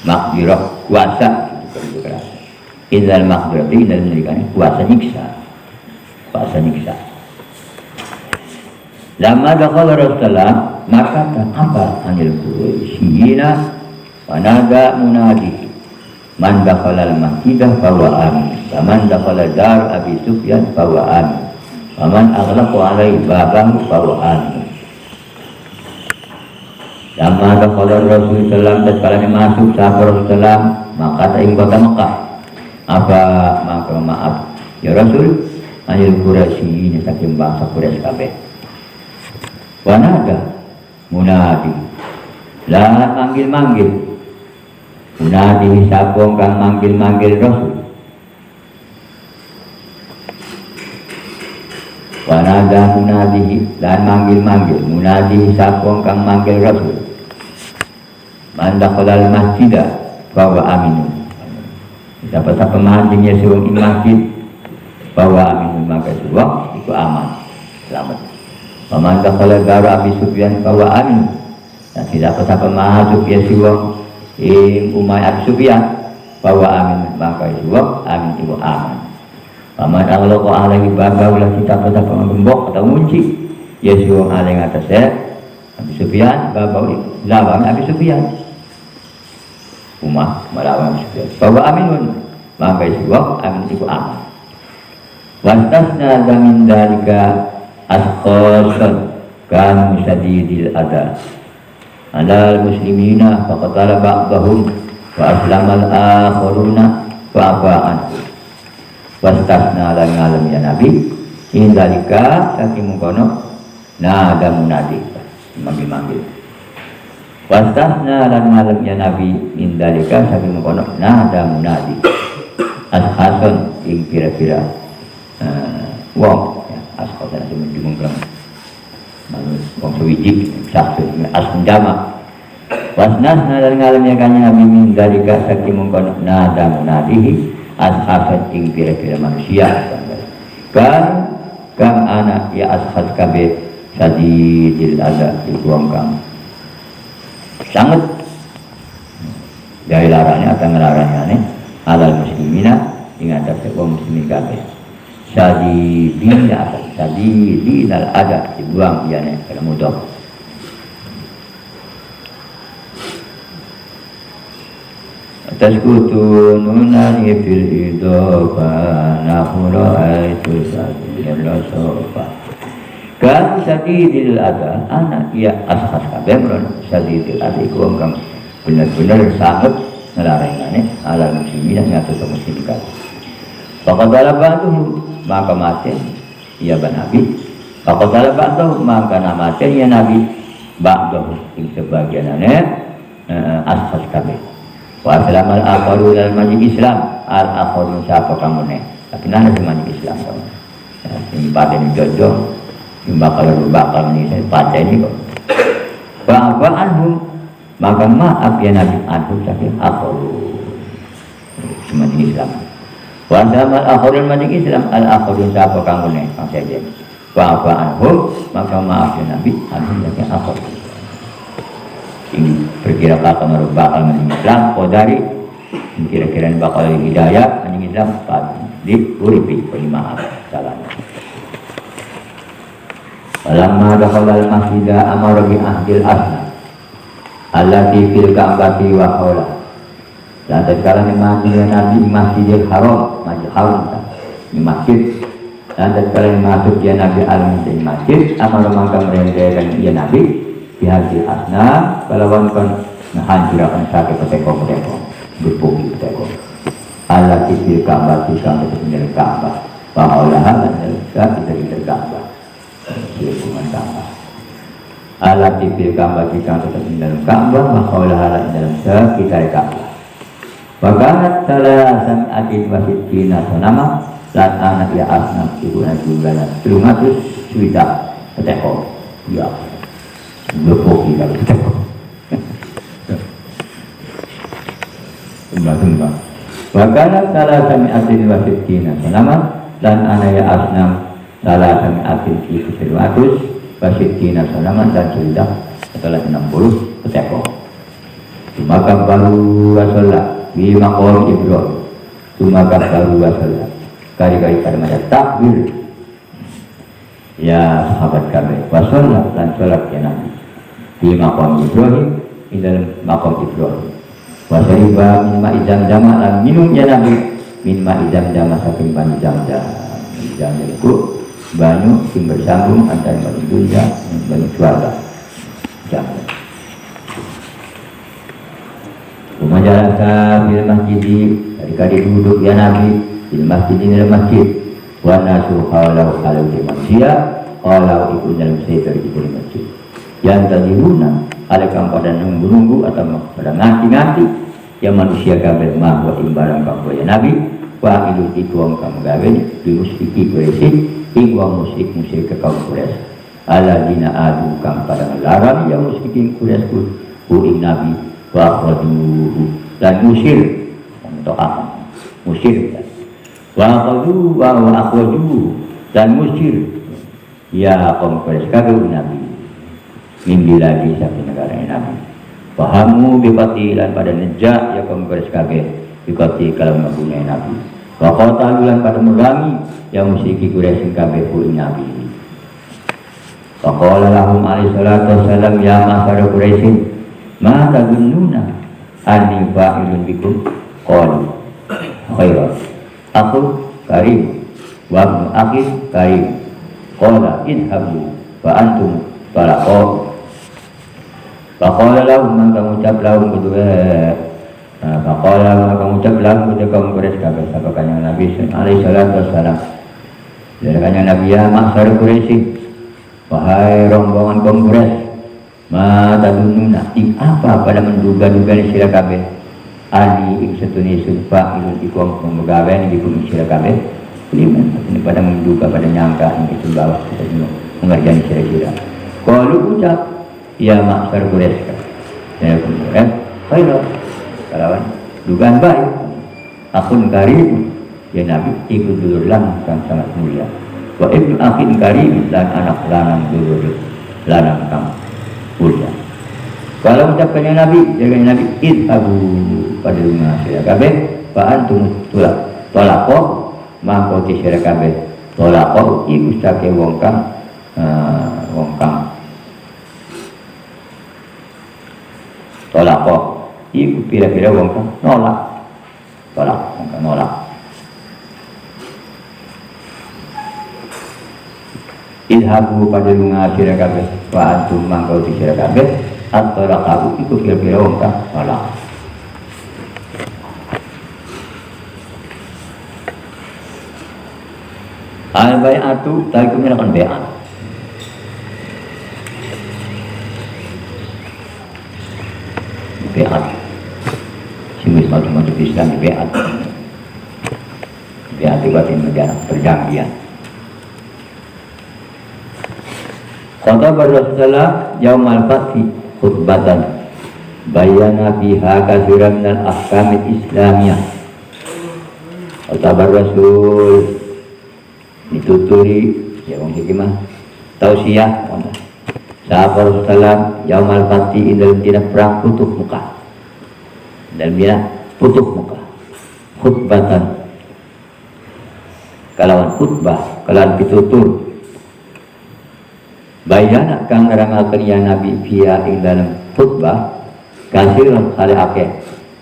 makdirah kuasa indal makdirah itu indal memberikan kuasa nyiksa Lama dakhala Rasulullah maka apa anil Quraisyina wanada munadi man dakhala al-masjidah fahuwa amin wa man dakhala dar Abi Sufyan fahuwa amin wa man aghlaqa alaihi babahu fahuwa amin. Lama dakhala Rasulullah tatkala masuk sahabat Rasulullah maka ing kota Mekah apa maka maaf ya Rasul anil Quraisy saking bangsa Quraisy kabeh. Wanada munadi lah manggil-manggil munadi sapong kang manggil-manggil Rasul. Wanada munadi dan manggil-manggil munadi sapong kang manggil Rasul. Man dakhalal masjidah bahwa aminun siapa-siapa manggilnya suruh ing masjid bahwa aminun maka suruh itu aman selamat. Paman dakhala dara Abi Sufyan bahwa amin dan siapa-siapa masuk ya suruh ing Umayyah Abi Sufyan bahwa amin maka suruh amin itu aman. Paman aghlaqa alaihi babahu lah siapa-siapa menggembok atau kunci ya suruh alaihi atasnya Abi Sufyan babahu lawan Abi Sufyan melawan Sufyan bahwa aminun maka suruh amin itu aman. Wastasna min dalika asqasan kan musadidil ada alal muslimina faqatala ba'dahum wa aslamal akharuna wa aba'an. Wastasna lan ngalam ya Nabi indalika saking mengkono nada munadi manggil-manggil. Wastasna lan ngalam ya Nabi indalika saking mengkono nada munadi ashason ing kira-kira wong ashason itu menjumlah manus wong sewiji sakit asm jama. Wastasna lan ngalam ya kanjeng Nabi indalika saking mengkono nada munadi ashason ing kira-kira manusia kan anak ya ashas kabeh sadidil ada di ruang kami sangat dari larangnya atau ngelarangnya nih alal muslimina dengan ada kaum muslimin kabeh sadidil ada dibuang ya nih kalau mudah. Taskutununani fil idofa nahula aitu sadiyallah sofa kan sadidil ada anak ya ashas kabeh meron sadidil ada iku wong kang bener-bener sanget ngelarangane ala muslimin yang atau muslim kabeh. Faqadala ba'duhum maka mati ya Nabi. Faqadala ba'duhum maka mati ya Nabi ba'duhum ing sebagianane ashas kabeh. Wa aslamal akharu lal majlis Islam al akharu sapa kamu ne tapi nana di majlis Islam kamu ini pada ini jodoh ini bakal ini saya baca ini kok bahwa anhum maka maaf ya Nabi anhum tapi akharu majlis Islam wa aslamal akharu lal majlis Islam al akharu sapa kamu ne maksudnya bahwa anhum maka maaf ya Nabi anhum tapi akharu ini perkirakan kalau bakal menjadi Islam kodari kira-kira bakal hidayah menjadi Islam di uripi maaf salahnya. Walamma dakhala al-masjida amara bi ahdil asna allati fil ka'bati wa hawla. Dan tatkala Nabi Masjidil Haram, Masjidil Haram di masjid dan tatkala masuk dia Nabi al-Masjid amara maka merendahkan dia Nabi dihadil asna kalawan kan menghancurkan sakit peteko berpuki peteko ala kifir Ka'bah sampai ke pinggir Ka'bah bahaulah dan kita pinggir Ka'bah lingkungan Ka'bah ala kifir Ka'bah sampai ke pinggir Ka'bah bahaulah dan dalam sekitar Ka'bah bagaimana salah sami adil wasit kina sonama lat anak ya asna ibu juga lah 300 juta peteko ya berpoki kalau kita sembah wakana salah kami asin wasit kina sonama dan anaya asnam salah kami asin kisi 100 wasit kina sonama dan sudah setelah 60 peteko sumakam baru wasolah di makor Ibrahim sumakam baru wasolah kari-kari pada macam takbir ya sahabat kami wasallam dan sholat ya Nabi di maqam Ibrahim di dalam maqam Ibrahim wasariba min ma'izam jama dan minum ya Nabi min ma'izam jama saking banyu jam-jam itu banyu yang bersambung antara banyu dunia dan banyu suara jam-jam Umajalasa bil masjid dari duduk ya Nabi bil masjid di dalam masjid wa nasu halau di manusia halau ikut dalam sekitar di masjid yang tadihuna ada pada nunggu atau pada nganti-nganti yang manusia kabel mah wa imbarang kabel ya Nabi wa ilu ikuang kamu kabel di musyriki Quraisy ing musyrik ke kaum Quraisy ala dina adu kang pada melarang yang musyrikin Quraisy ku ing Nabi wa akhrajuhu dan musir untuk apa? Musir wa akhrajuhu dan musir ya kaum Quraisy kagum Nabi mimpi lagi satu negara Nabi pahamu bibatilan pada nejak ya kaum Quraisy kagum bibati kalau mempunyai Nabi wa qatalulan pada merangi yang musyriki Quraisy kagum ku Nabi wa qala lahum alaihi salatu wassalam ya ma'syar Quraisy ma tadunnuna anni fa'ilun bikum qalu khairan aku karim wa ibnu akhi karim qala idhabu wa antum talaqo faqala lahum man kamucap lahum kedua faqala man kamucap lahum kedua kaum Quraisy kabeh sabakannya Nabi alaihi salatu wassalam sabakannya Nabi ya ma'syar Quraisy wahai rombongan kaum Quraisy ma tadununa ing apa pada menduga-duga ni sira kabeh ali ing setune sumpah ilun iku megawe ing iku sira kabeh liman ini pada menduga pada nyangka ing itu bawah kita mengerjani sira-sira qalu ucap ya ma'syar Quraisy ya Quraisy khairan kalawan dugaan baik akun karim ya Nabi ikut dulur lang kang sangat mulia wa ibnu akhin karim dan anak lanang dulur lanang kang mulia. Kalau ucapkannya Nabi, jaganya Nabi idhabu pada rumah sira kabeh fa antum tolako mangko ti sira kabeh tolako iku sake wong kang tolako iku pira-pira wong kang nolak wong kang nolak idhabu pada lunga sira kabeh wa antum mangkau di sira kabeh antara kabu iku kira-kira wong kang salah al bai'atu tak melakukan bai'at sing masuk Islam di bai'at itu negara perjanjian. Khutbah Rasulullah yaum al-fathi khutbatan bayana biha katsiran minal ahkam islamiyah. Khutbah Rasul dituturi ya wong iki mah tausiah sahabat Rasulullah yaum al-fathi dalam tidak perang tutup muka dan bila tutup muka khutbatan kalawan khutbah kalawan pitutur bayana kang ngarangaken ya Nabi via ing dalam khutbah kasiran kali akeh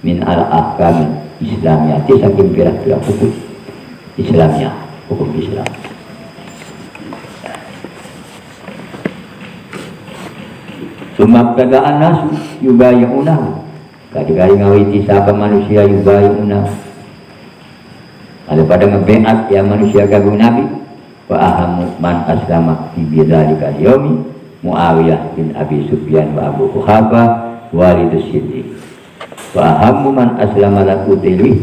min al ahkam islamiyah ti saking pira-pira hukum Islamnya hukum Islam. Summa kadaan nas yubayuna kali-kali ngawiti sapa manusia yubayuna ada pada ngebeat ya manusia kagum Nabi wa ahamu man aslama fi bidzalika yaumi Muawiyah bin Abi Sufyan wa Abu Quhafa walidus Siddiq wa ahamu man aslama laku tilwi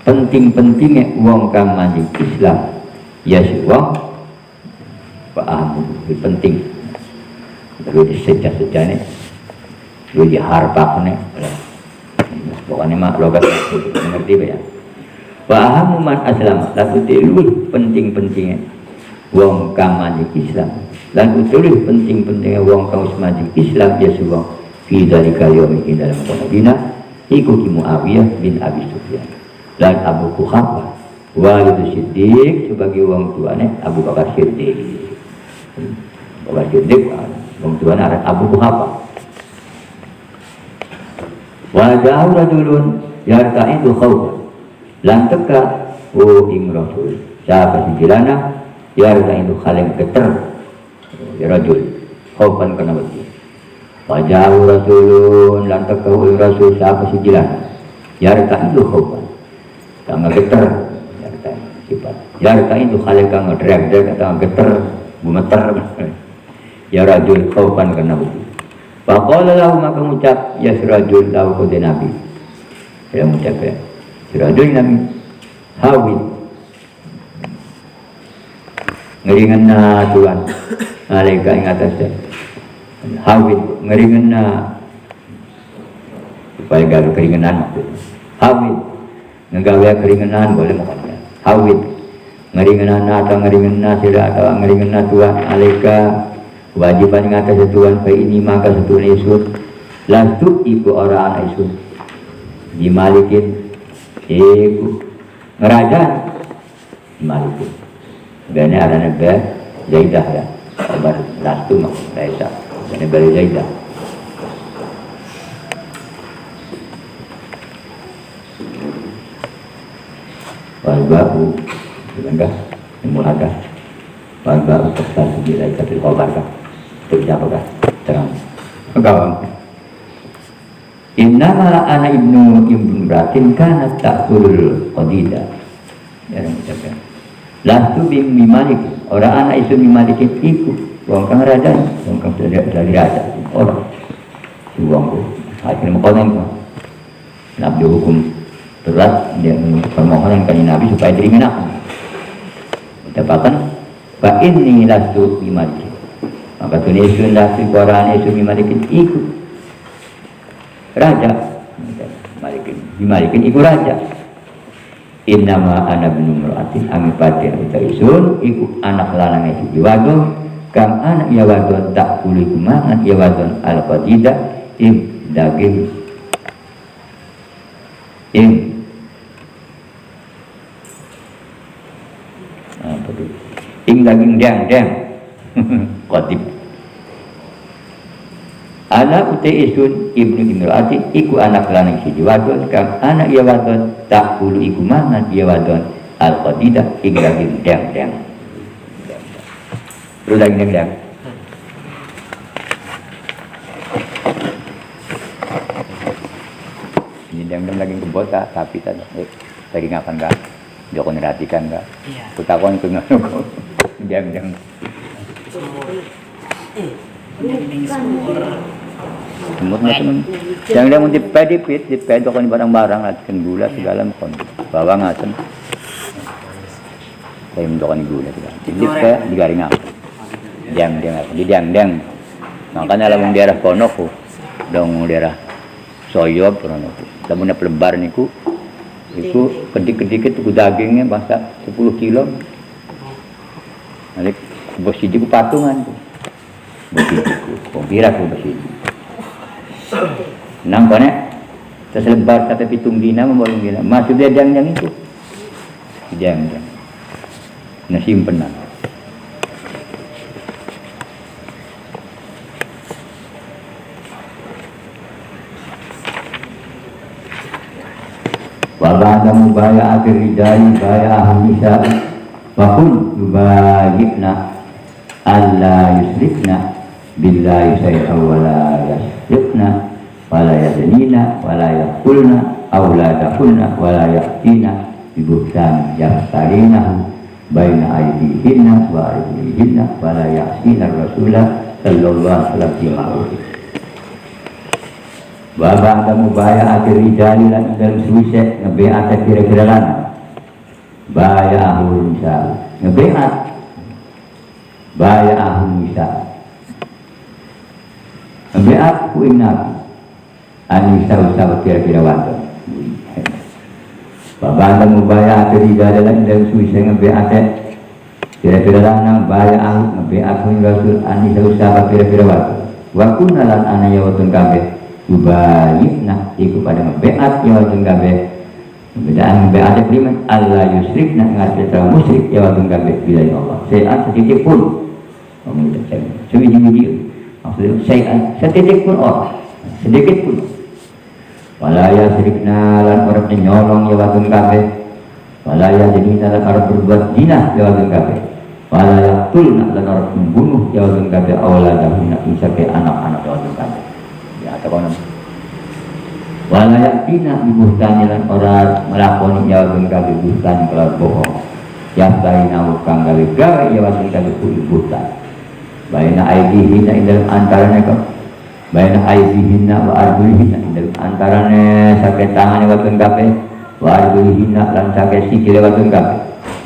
penting-pentingnya wong kang manjing Islam ya si wong wa ahamu penting lu disejah-sejahnya lu diharpaknya pokoknya mah logat mengerti ya wa ahamu man aslama laku tilwi penting-pentingnya wong kang manjing Islam dan utulih penting-pentingnya wong kang manjing Islam ya suwong fi dzalika yaumi ing dalam Madinah iku ki Muawiyah bin Abi Sufyan dan Abu Quhafa walidus Siddiq sebagai wong tuane Abu Bakar Siddiq Bapak Siddiq, wong tuane aran Abu Quhafa. Wa ja'u rajulun yarta'idu khawfan. Lan teka ing Rasul. Siapa sijilana yarta'idu khaleng geter. Ya rajul khawfan kana wedi. Wa ja'u rajulun lan teka ing Rasul siapa sijilana yarta'idu khawfan. Kang geter sifat. Yarta'idu khaleng kang dreg-dreg kang geter, gumeter. Ya rajul khawfan kana wedi. Faqala lahu maka mengucap ya sirajul lahu kode Nabi. Dia mengucap ya sirajul Nabi hawid ngeringan na Tuhan alaika ing atas hawid ngeringan na supaya gawe keringanan maksudnya hawid nggawe keringanan boleh makanya hawid ngeringanan atau ngeringan na sila atau ngeringan na Tuhan alaika kewajiban yang atas Tuhan fa ini maka satuan isun lastu iku orang anak isun dimalikin iku ngerajaan dimalikin sebenarnya ada nabi Zaidah ya kabar lastu maksud Zaidah dan nabi Zaidah walbahu enggak mulaga walbahu tetap bila ikut kabarkah terjawab terang pegawang innama ana ibnu ratin kana ta'kulul qadida ya mengucapkan lastu bim malik orang anak isu mimalikin iku wong kang raja wong kang dari raja orang si wong akhirnya mengkonen nabi hukum berat dia permohonan kali Nabi supaya diringankan dapatkan fa inni lastu bimalik maka tulisun lastu Quran isu mimalikin iku raja malikin iku raja innama ana bin mur'atin ami paten utaisun iku anak lanang iki wadon kang anak ya wadon tak kuli kumangan ya wadon al qadida daging daging deng qadib anak utai isun ibnu imrati iku anak lanang siji wadon kang anak ya wadon tak bulu iku mangan ya wadon al qadidah ing daging deng terus daging deng ini deng daging kebota tapi tadi daging apa enggak joko neratikan enggak kutakon ku ngono deng semutnya teman yang dia mau dipedipit dipedokkan barang-barang latkan gula segala macam bawa ngasen saya mendokan gula segala diped digaring apa diang makanya lamun daerah Ponok dong daerah Soyob Ponok lamun pelebar niku itu kedik-kedik itu dagingnya bangsa 10 kilo nanti bos hiji ku patungan tuh bos hiji ku kira ku bos hiji nang kone tersebar kata pitung dina membolong dina masuk dia jang-jang itu jang-jang nah simpenan wabada mubaya akhir ridai baya ahmisa wakun yubayikna alla yusrikna billahi sayha wala yasrikna wala yazinina wala yakulna awladahunna wala yaktina bibuhtan yaftarinahu baina aidihinna wa aidihinna wala yaksina rasulah sallallahu alaihi wasallam Babang kamu baya akhir rijali lan dalam suwisek ngebeat kira-kira lana baya ahul misal ngebeat baya ahul misal ngebeat kuing nabi ani usah kira-kira wanto babang kamu baya akhir rijali lan dalam suwisek ngebeat kira-kira lana baya ahul ngebeat kuing rasul ani usah kira-kira wanto wakuna lan anaya watun kabeh Yubayikna iku pada ngebeat ya watun kabeh bedaan ngebeat primen Allah yusrikna ngarti terang musyrik ya watun kabeh bila Allah sehat sedikit pun Mengucap saya sebiji-biji maksudnya saya setitik pun orang sedikit pun walaya sedikna lan orang nyolong ya watun kabeh walaya sedikna lan orang berbuat zina ya watun kabeh walaya tulna lan orang membunuh ya watun kabeh awladahuna isake anak-anak ya watun kabeh ya atau kono walaya tina dibuhtani lan orang melakoni ya watun kabeh buhtan kelar bohong yang baina kang gawe ya watun kabeh buhtan baina aidihina dalam antaranya kau baina aidihina wa arjulihina dalam antaranya sakit tangannya watun kafe wa arjulihina lan sakit sikile watun kafe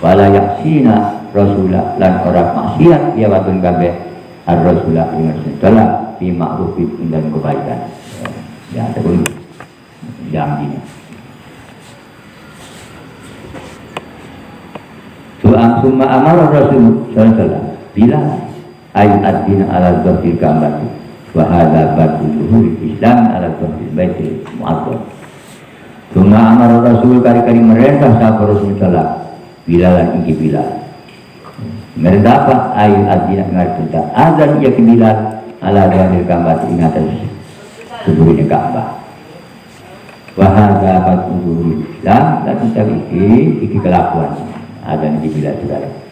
wala yaksina rasulah lan orang maksiat ya watun kafe ar rasulah yang setelah fi ma'rufin dan kebaikan ya ada pun janjinya summa amara rasul sallallahu alaihi wasallam bila ayat ad-din ala dhahir ka'bati wa hadha batu zuhur Islam ala dhahir baitil mu'azzam. Suma amara Rasul kari-kari merintah sahabat Rasul sallallahu bilalan iki bilal. Merintah apa? Ayat ad-din ngarti azan iya ki bilal ala dhahir ka'bati ing atas zuhurnya Ka'bah. Wa hadha batu zuhur Islam lan iki kelakuan azan iki bilal saudara.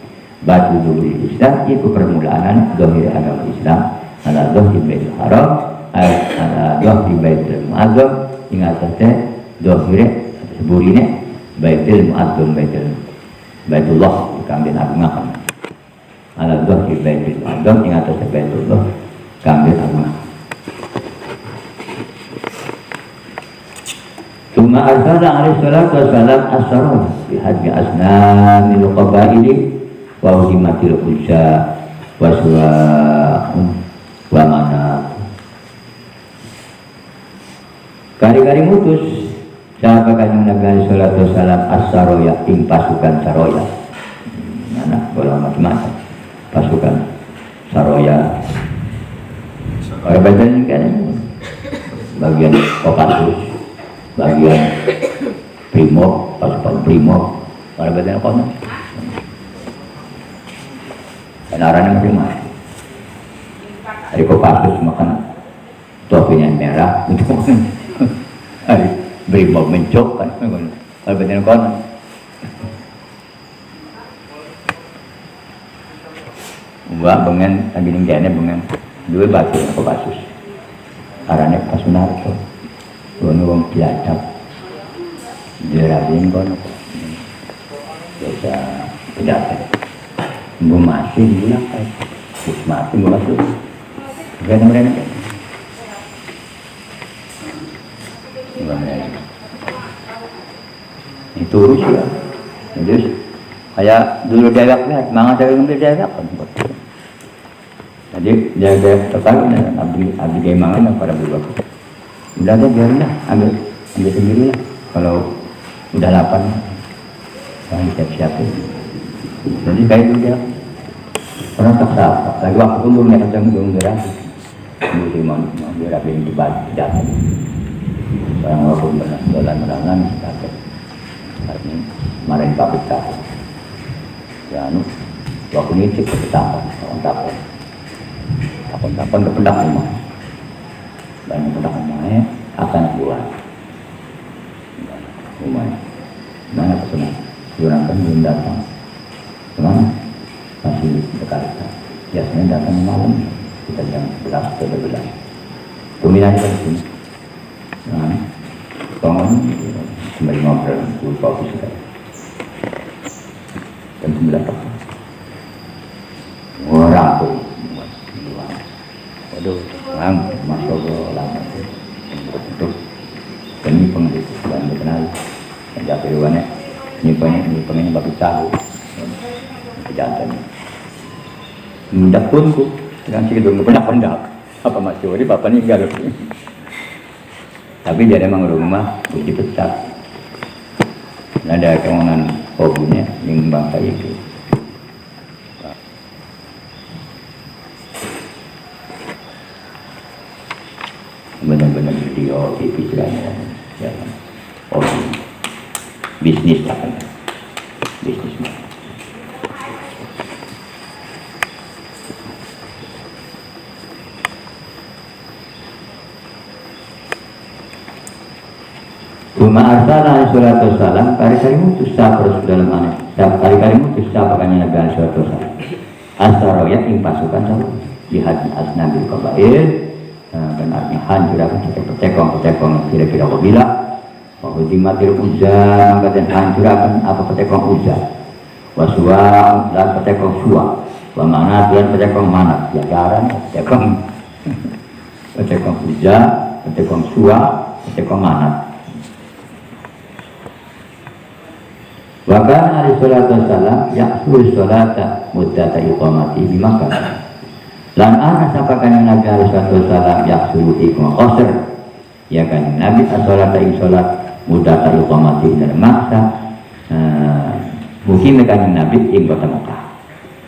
Batu zuhur Islam itu permulaan zahir agama Islam ala zahir baitul haram ala zahir baitul mu'azzam ingat saja zahir seburine baitul mu'azzam baitullah kambing agung ala zahir baitul mu'azzam ingat saja baitullah kambing agung. Suma arsala alaihi salatu wassalam asharah bi hadmi asnamil qabaili wa udimatil usya wa suwa'un wa mana kari-kari mutus sahabat kanjeng Nabi sallallahu alaihi wasallam as-saroya ing pasukan saroya mana bola macam-macam pasukan saroya orang badan kan bagian Kopassus bagian Primob pasukan Primob orang badan kono kenaranya macam hari Kopassus makan topinya merah itu hari Brimob mencok kan kalau betul konon mbak bengen lagi ninggalnya bengen dua batu Kopassus arane Pasunarto kono wong Cilacap dirabin kono biasa tidak bu masih digunakan terus mati bu masuk gak ada mereka itu urus ya jadi kayak dulu dewek lihat mangan dari ngambil dewek kan jadi jaga tertarik dengan abdi gaya mangan yang pada berubah udah ada biarin lah ambil sendiri lah kalau udah lapar jangan siap-siapin jadi kayak itu dia orang tak salah lagi waktu pun belum kadang belum berani belum mau berani yang dibalik datang orang waktu berjalan datang artinya kemarin pabrik takut ya waktu ini cek ketapan takon kependak rumah banyak pendak rumahnya akan keluar rumahnya mana pesanan kan belum datang kemana masih dekat biasanya datang malam kita jam 11 dominannya kan sini nah bangun kembali ngobrol dulu kopi sekali jam 9 orang tuh waduh masuk lama betul ini pengen dan dikenal menjaga hewannya ini pengen babi tahu kejahatan mendak pun ku dengan segitu nggak pernah apa masih wadi papa nih enggak tapi dia memang rumah uji pecat ada keuangan hobinya yang bangsa itu benar-benar video TV istilahnya ya hobi bisnis apa bisnis Suma arsala salatu salam kali-kali mutus sapa dalam aneh. Kali-kali mutus sapa kanjeng Nabi salatu salam. Asaroya ing pasukan sawu jihad asnabil qabail dan artinya hancurkan petekong kira-kira kabilah. Wahudimatil uzza maka dan hancurkan apa petekong uzza. Wasua dan petekong suwa. Wa manat dan petekong manat. Ya garan petekong uzza, petekong suwa, petekong manat. Bahkan hari salatu wassalam ya'sul sholata muddata iqamati di Makkah. Lan ana sapa kanjeng Nabi salatu wassalam ya'sul iqamah qasr. Ya kan Nabi as-salata ing salat muddata iqamati di Makkah. Mukim kanjeng Nabi ing kota Makkah.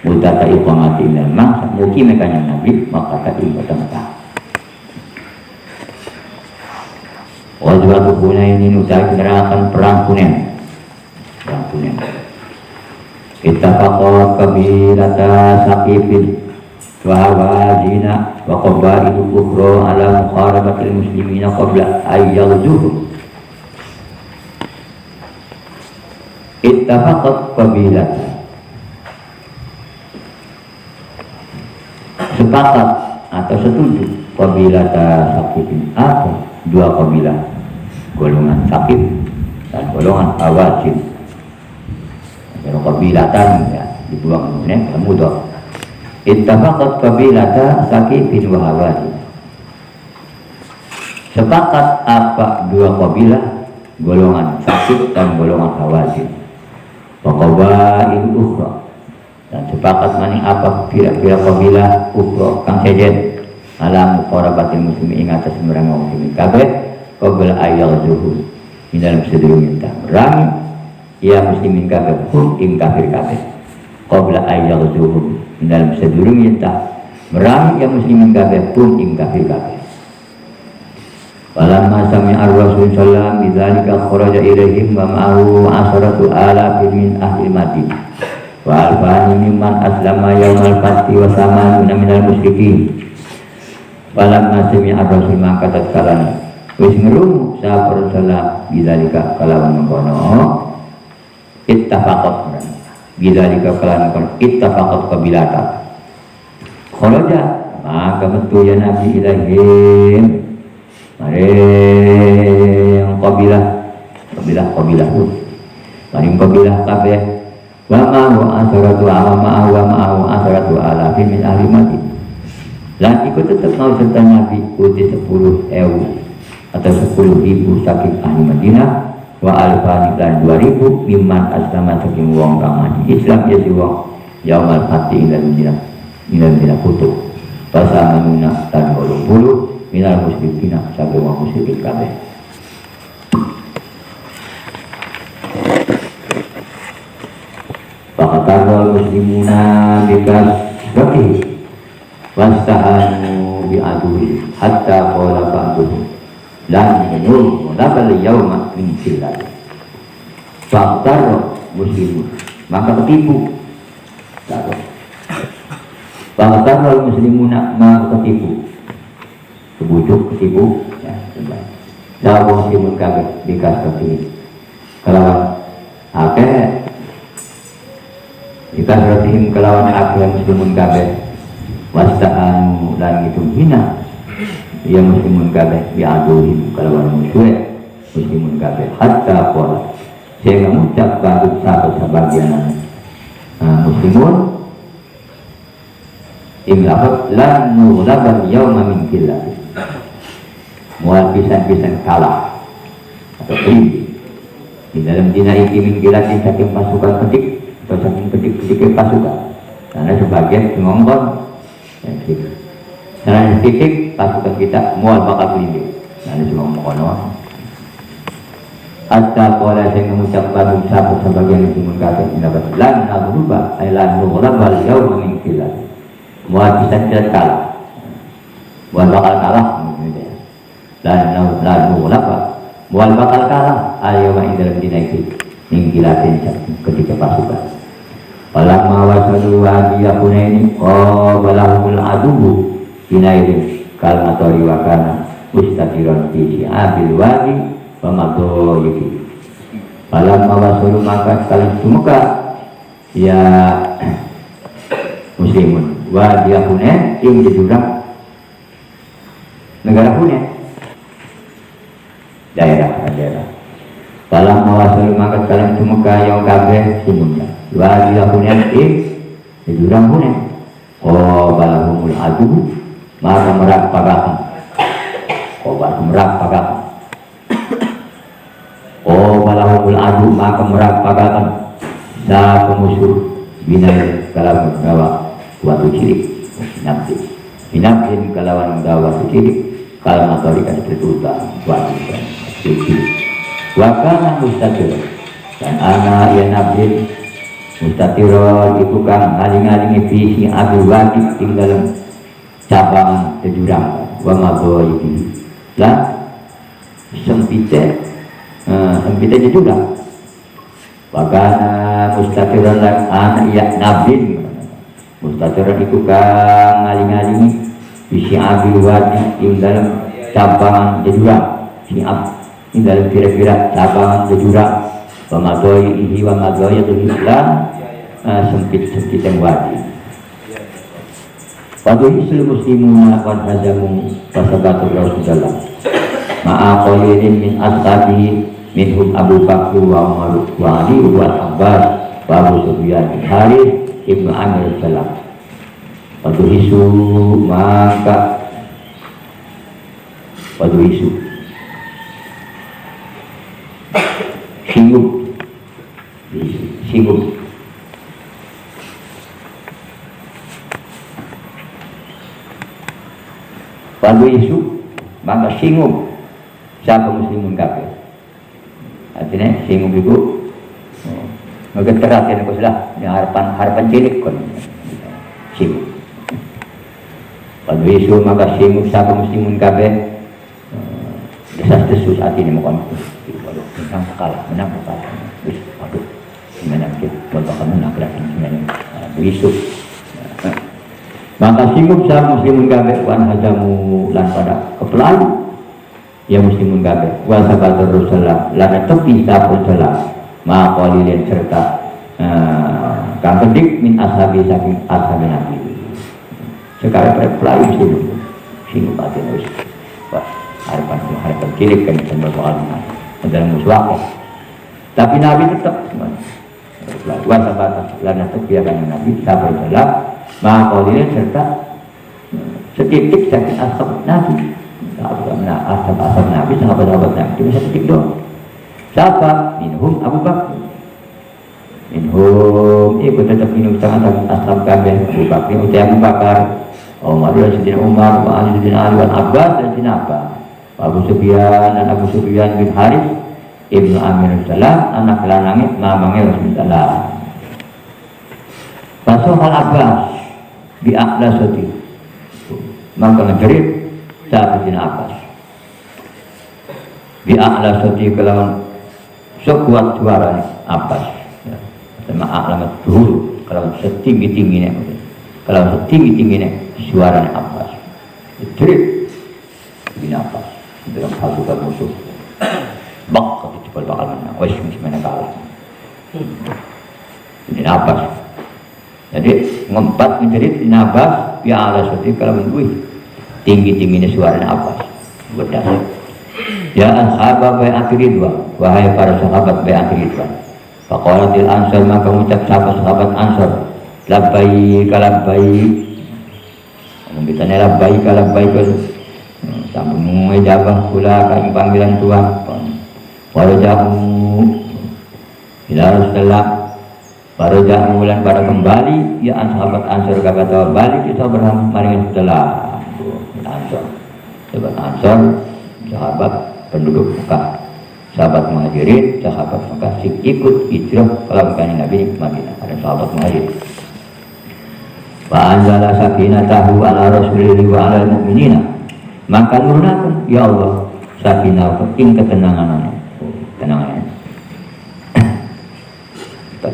Muddata iqamati di Makkah mukim kanjeng Nabi Makkah ing kota Makkah. Wajib Hunain ini utai kenerakan perang Hunain. Ittafaqat qabilata Saqifin wa Hawazina wa qabailu ukhra ala mukharabatil muslimina qabla ayyalzuhum. Ittafaqat qabilata sepakat atau setuju qabilata Saqifin apa? Dua kabilah, golongan Saqif dan golongan Hawazin. Kalau kabilatan ya dibuang kemudian mudah. Ittafaqat qabilata Saqifin wa Hawazin. Sepakat apa dua kabilah, golongan Saqif dan golongan Hawazin. Wa qabail ukhra. Dan sepakat maning apa kira-kira kabilah ukhra kang sejen ala muqarabatil muslimin ing atas merang muslimin kabeh qabla ayyalzuhum ing dalam sedurunge perang ya muslimin kabeh hum ing kafir kabeh qabla ayyalzuhum ing dalam sedurunge merang ya muslimin kabeh hum ing kafir kabeh. Walamma sami'a ar-rasul sallallahu alaihi wasallam bidzalika kharaja ilaihim wa ma'ahu 'asharatu alafin min ahli Madinah wa alfani mimman aslama yaumal fathi wa samanuna minal musyrikin. Walamma sami'a ar-rasul maka tatkala wis ngrungu sapa Rasulullah bidzalika kalawan mengkono ittafaqat bidzalika kalawan mengkono ittafaqat qabilata kharaja maka metu ya Nabi ilaihim maring kabilah maring kabilah kabeh wa ma'u asharatu alafin min ahli Madinah. Lan ikut tetap mau serta Nabi uti 10.000 atau 10.000 saking ahli Madinah wa alfani dan 2.000 mimman aslama saking wong kang mati Islam ya si wong yaumal fathi ila Madinah kutub pasal manuna dan 80 minal muslimina saking wong musyrikin kabeh. Faqatal muslimuna bikas wakih wastahanu bi'adui hatta qala ba'duhum lan yanum nabal yauma min silal. Faktar muslimun maka ketipu. Faktar muslimuna maka ketipu. Kebujuk ketipu ya sudah. Dawa muslimun kabeh bikas ketipu. Kelawan akeh bikas ratihim kelawan akeh muslimun kabeh wasta'anu lan itu hina ya muslimun kabeh ya aduhim kalawan musuh muslimun kabeh hatta qala sehingga mengucap bagi sebagian muslimun imlaqat lan nughlaban yawma min killah mual pisan-pisan kalah atau krim di dalam dina iki min killah saking pasukan kedik atau saking kedik pasukan karena sebagian ngongkon Nah, titik pasukan kita mual bakal pelindung. Nah, ini cuma mengono. Hatta qala sing mengucapkan sapa sebagian muslimin kabeh dapat lan berubah lan nughlabal yauma min killah. Mual bisa kalah. Mual bakal kalah lan nughlabal mual bakal kalah ayyuma indal dinaiki min killatin ketika pasukan. Falamma wasalu wadiya Hunain qabalahumul aduwwu binaidin kal matori wa kana mustatiran fi abil wadi pamato itu. Malam mawasulu maka sekali semuka ya muslimun wa dia Hunain ing jurang negara Hunain daerah. Malam mawasulu maka sekali semuka yang kabeh semuanya wa dia Hunain ing jurang Hunain. Oh balahumul adu maka merak pagahan. Oh balahumul adu maka merak pagahan. Sa pemusuh binai kalawan gawa waktu cilik binabdin kalawan gawa waktu cilik kalau matorikan tertuta waktu cilik wakana mustatir dan anak yang nabdin mustatiron itu kan ngaling-ngalingi visi abdul wajib di dalam cabang terjurang wa madoyiki lah sempite jurang wakana mustatiron dan anak yang nabdin mustatiron itu kan ngaling-ngalingi visi abdul wajib di dalam cabang terjurang di dalam kira-kira cabang terjurang wa madoyiki lah sempit yang wajib. Waktu itu muslimuna qad hajamu fasabatu Rasulullah ma'a qalilin min ashabihi minhum Abu Bakr wa Umar wa Ali wa Abbas wa Abu Sufyan bin Harith ibnu Amir salam. Waktu isu maka singgung Lalu isu maka singgung siapa muslimun kafir. Artinya singgung itu maka terhatian aku sudah harapan cilik kon singgung. Lalu isu maka singgung siapa muslimun kafir. Desas-desus hati ini mohon menang kalah. Terus aduh gimana kita bakal menang lagi gimana isu. Maka singgup sah muslimun gabe wan hajamu lan pada kepelalu ya muslimun gabe wa sabatur Rasulullah lan tepi sa Rasulullah ma qalilin serta kang kedik min ashabi saking ashabi Nabi sekarang pada pelayu singgup hati wis wah harapan cilik kan berdoa dalam muswak tapi Nabi tetap wa sabatur lan tepi akan Nabi sa Rasulullah maka dia serta setitik sakit asap Nabi asap Nabi sahabat-sahabat Nabi cuma setitik doang siapa? Minhum Abu Bakr ikut tetap minum sangat asap kabeh Abu Bakr Abu Bakar Umar dan Sidina Umar wa Ali bin Ali wa Abbas dan Sidina Abu Sufyan dan Abu Sufyan bin Harith ibnu Amir salam anak lanangit mamangnya Rasulullah Rasul Abbas di Abbas itu maka ngejerit saat Sidina Abbas di Abbas itu kalau sekuat suara Abbas sama alamat dulu kalau setinggi-tingginya suara Abbas jerit Sidina Abbas dalam pasukan musuh bak itu bakal menang wes gimana kalah Sidina Abbas jadi ngempat menjerit nabas ya Allah seperti kalau menduih tinggi-tingginya suara Abbas berdasar ya ashabah bayat ridwan wahai para sahabat bayat ridwan faqalatil ansar maka mengucap sahabat ansar labbaik membitanya labbaik sampun mengejabah pula kami panggilan Tuhan warajahu ila Rasulullah baru jangan bulan pada kembali ya sahabat ansor kata balik kita berham maring setelah sahabat penduduk Mekah sahabat Muhajirin sahabat Mekah ikut hijrah kalau bukan Nabi Madinah ada sahabat Muhajirin wa anzala sakinatahu ala rasulihi wa ala mu'minina maka nurunkan ya Allah sakinah ing ketenangan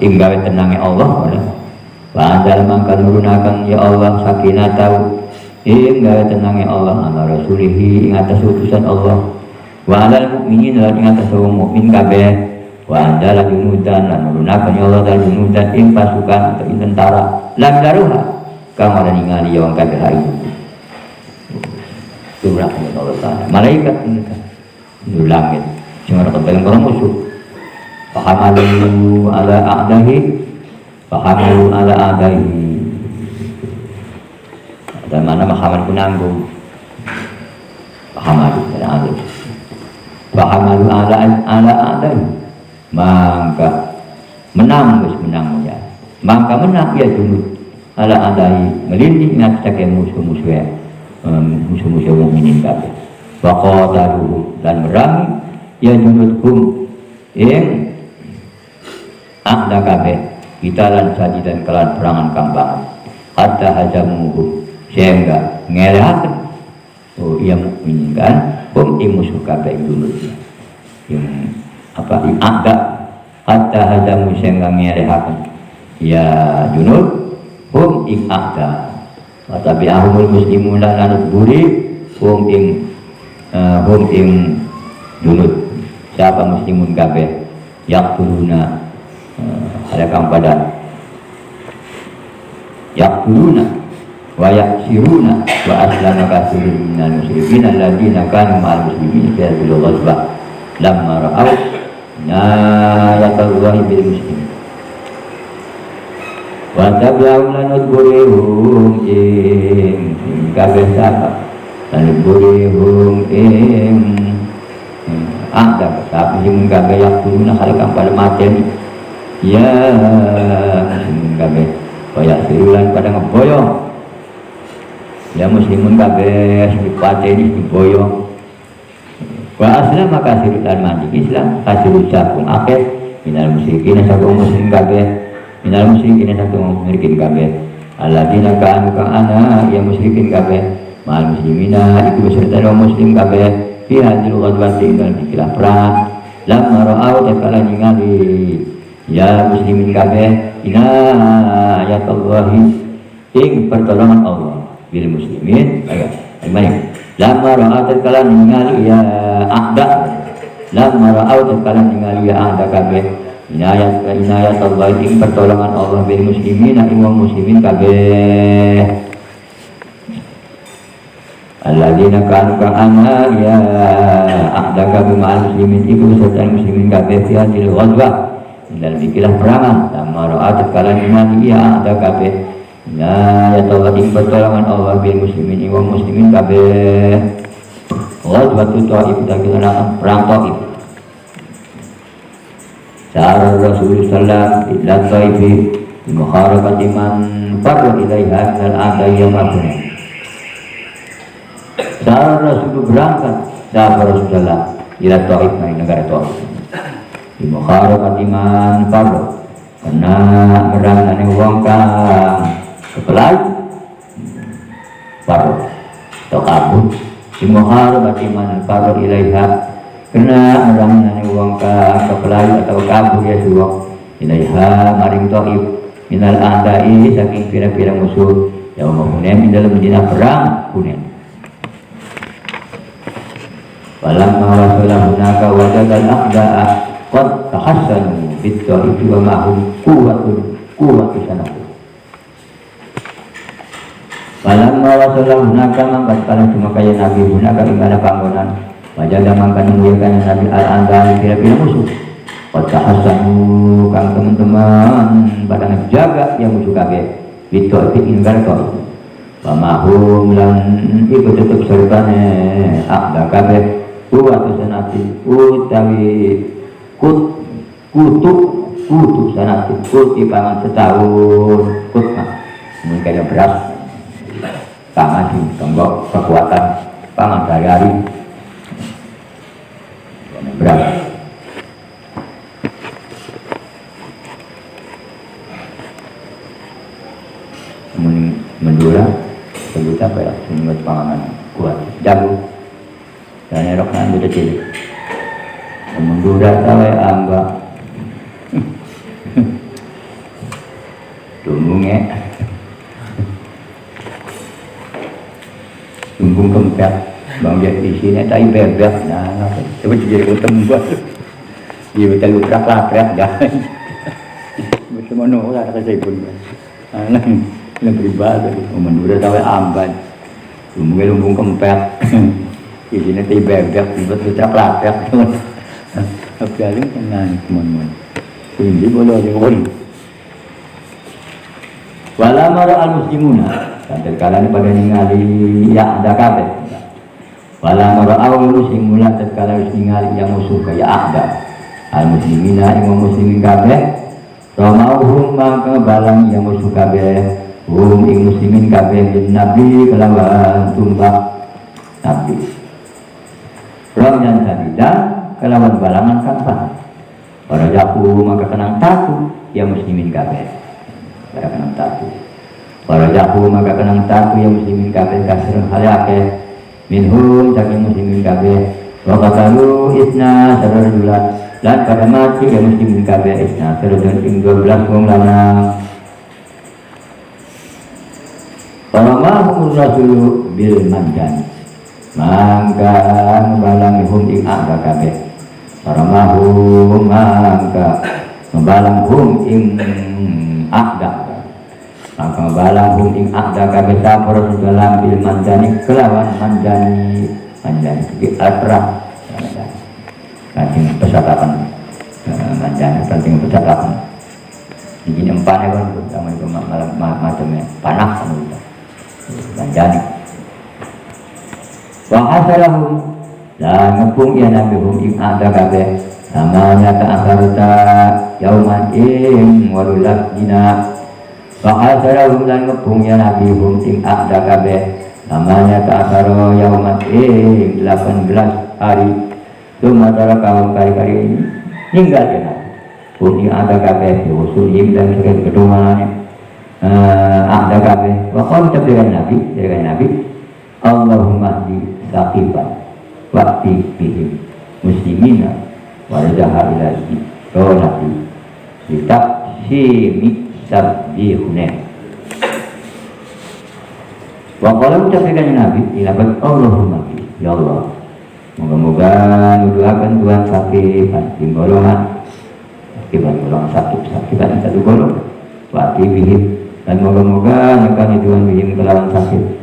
tinggal tenangnya Allah wa anzal mangka nurunakan ya Allah sakinah tinggal tenangnya Allah ala rasulihi ing atas utusan Allah wa alal mukminin lan ing atas wong mukmin kabeh wa anzala junudan lan nurunake Allah dan junudan ing pasukan atau ing tentara lam daruha kang ora ningali wong kabeh itu surah Allah Ta'ala malaikat itu langit sing ora ketemu karo musuh fahamalu ala a'dahi dan mana mahaman ku nanggung fahamalu ala a'dahi maka menang ya maka menang ya junud ala a'dahi melindungi ngatake musuh-musuh mukminin kabeh wa qataluhu dan merangi ya junudhum ing a'da kabeh kita lan jadi dan kelan perangan kambangan hatta hajamuhu sehingga ngelehaken ia mukminin kan ing musuh kabeh junud yang ing a'da hatta hajamu sehingga ngelehaken ya junud ing a'da tapi ahumul muslimun lan buri hum ing junud siapa muslimun kabeh yaqtuluna ada kang pada yaqtuluna wa yaksiruna wa aslama katsirun minal musyrikin alladziina kanu ma'al muslimin fi hadhil ghazwah lamma ra'aw nayatallahi bil muslimin wa tabi'u lan nudburihum ing kabeh sapa lan nudburihum ing ada tapi mun kabeh yaqtuluna hal kang pada mateni ya muslimun kabeh kaya sirulan pada ngeboyong ya muslimun kabeh dipateni diboyong wa aslam maka sirulan mandi Islam kasirul sakum akeh minal musyrikin sakum muslim kabeh minal musyrikin sakum musyrikin kabeh alladzina kanu ana ya musyrikin kabeh mal muslimina iku beserta muslim kabeh fi hadil ghadwati dan dikilah perang lamma ra'au takala ningali ya muslimin kabeh inayatallahi ing pertolongan Allah bil muslimin gimana lamma ra'au takala ningali ya a'da lamma ra'au takala ningali ya a'da kabeh inayatallahi ing pertolongan Allah bil muslimin ing wong muslimin kabeh alladzina kanu ka'ana ya ahdaka bima'al muslimin ibu serta muslimin kabeh fi hadil ghazwah dalam ikilah perangan sama ra'at kalan iman ya ahda kabeh ya tawad ing pertolongan Allah bil muslimin wa muslimin kabeh ghazwah Taif dagelan perang Taif Sa'ar Rasul sallallahu alaihi wasallam Taif bi muharabati man farra ilaiha minal a'da'i ma'bun Sa'ar Rasul berangkat dari Rasulullah ila Taif dari negara Taif di mukharabati man farra karena merangane wong kang kepelai farra atau kabur di mukharabati man farra ilaiha karena merangane wong kang kepelai atau kabur ya suwa ilaiha maring Taif minal a'da'i saking pira-pira musuh yang Hunain dalam dina perang Hunain. Walamma wasala hunaka wajadal a'da'a qad tahassanu bit-ta'ifi wa ma'hum quwwatu sanatu. Walamma wasala hunaka mangkat kana cuma kaya Nabi hunaka ingkana panggonan wajada mangkat muliakan Nabi al-a'da'a kira-kira musuh qad tahassanu kang teman-teman pada ngejaga yang musuh kabeh bit-ta'ifi ingkana ta'if wa ma'hum lan iku tetep sertane a'da kabeh kuatu sanati utawi kutuk sanati kuti pangan setahun kutma mungkin kayak beras pangan di tonggok kekuatan pangan sehari-hari beras mendura sebut apa ya sebut panganan kuat jago dan erok nan udah cilik mendura tawe angga tumbungnya tumbung kempet bang jadi di sini tai bebek nah Coba jadi utang buat. Dia betul utrak-latrak dah. Bersama orang kata saya pun. Yang pribadi, menurut tahu amban. Mungkin lumbung kempet. Di sini tiba-tiba utrak-latrak. Apa yang tenang teman-teman. Ini boleh orang. Wala mara al-muslimuna. Dan kala pada ningali ya ada kabeh. Wala mara al-muslimuna tatkala ningali yang musuh kaya ada. Al-muslimina ing muslimin kabeh. Romauhum maka balang yang musuh kabeh. Hum ing muslimin kabeh bin nabi kelawan tumbak nabi. Romyan sadidan kelawan balangan kapan. Para jaku maka kenang tatu yang muslimin kabeh. Para kenang tatu. Para jaku maka kenang tatu yang muslimin kabeh kasrun halake minhum saking muslimin kabeh. Wa qatalu isna sarajula lan pada mati yang muslimin kabeh isna sarajul ing 12 wong lanang. Para mahmur rasulu bil manjan mangka balang hum ing ada kabeh. Para mahum mangka membalang hum ing ada. Maka membalang hum ing ada kabeh sapor dalam bil manjani kelawan manjani segi atrah ranting pesatakan manjani ranting pesatakan ini empatnya kan sama itu macamnya panah sama itu manjani wa hasalahum dan ngepung ya nabi hum ing ada kabeh namanya ta'asarta yauman ing walulah dina wa hasalahum dan ngepung ya nabi hum ing ada kabeh namanya ta'asaro yauman ing 18 hari sumatera kaum kari-kari ini hingga dia nabi hum ing ada kabeh usulim dan segala kedumanannya ada kabeh wa qala dari nabi Allahumma di saqiban waqti bihim muslimina warajaha ilahi ronati kitab simi sabdihune wa qala ucapikan Nabi ilabat Allahumma ya Allah moga-moga nuduhakan Tuhan saqiban di golongan saqiban satu golongan waqti bihim dan moga-moga nekani Tuhan bihim kelawan sakit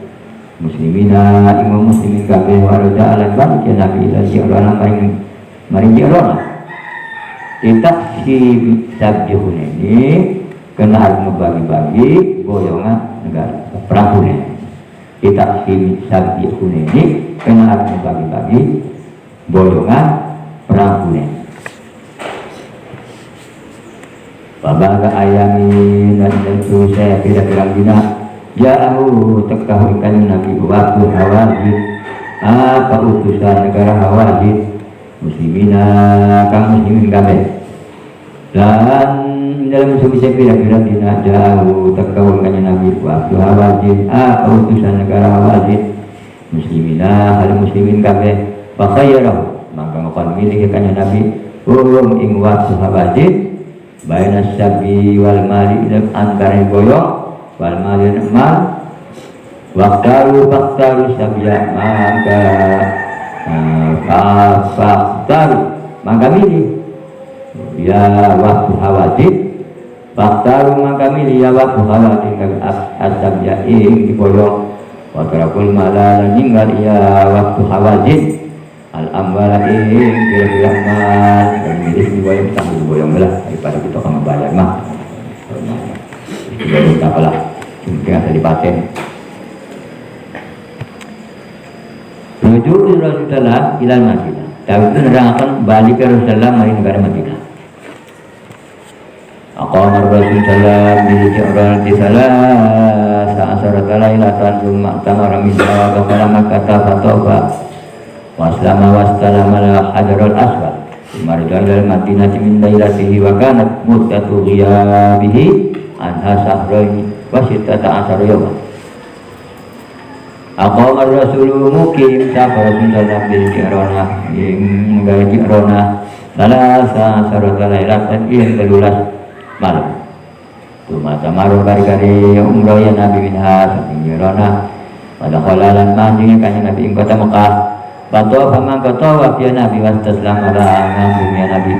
muslimina imam muslimin kabeh waraja alat balik ya nabi ila ji'rona maring ji'rona kita si sabjihun ini kena harus membagi-bagi boyongan negara perangkunya kita si sabjihun ini kena harus membagi-bagi boyongan perangkunya babaga ayami dan tentu saya tidak bilang dina jauh tekahu ikan nabi waktu Hawazin apa utusan negara Hawazin muslimina kang muslimin kabeh dan dalam sebisa kira-kira dina jauh tekahu ikan nabi waktu Hawazin apa utusan negara Hawazin muslimina hal muslimin kabeh fakhayyarahu maka ngakon milih ikan nabi ing waktu Hawazin baina sabi wal mali antara boyong wal malin mal waktaru sabya maka milih ya waktu hawajib waktaru maka milih ya waktu hawajib as-sabya ing diboyong waktarakul malala ninggal ya waktu hawajib al-amwala ing kira-kira mal dan milih diboyong sambil diboyong belah daripada kita akan membayar mah tidak apalah mungkin ada di paten menuju Rasulullah ilal Madinah Daud itu nerangkan balik ke Rasulullah mari negara Madinah aqamar Rasulullah di Ji'ran di salah sa'asarata lailatan summa tamara minha wa qala kata fatoba waslama wastalama hajarul aswad marja ilal Madinah min lailatihi wa kanat muddatu ghiyabihi anha sahraini wasitata asar yawma aqamar rasulu mukim safar Rasulullah bil Ji'rana ing negara Ji'rana salasa asarata lailatan ing 13 malam tumata maru kari-kari umrah ya Nabi minha saking Ji'rana pada khalalan manjing kanjeng Nabi ing kota Mekah Batu mangka tawaf ya Nabi wastaslam ala ngambung ya Nabi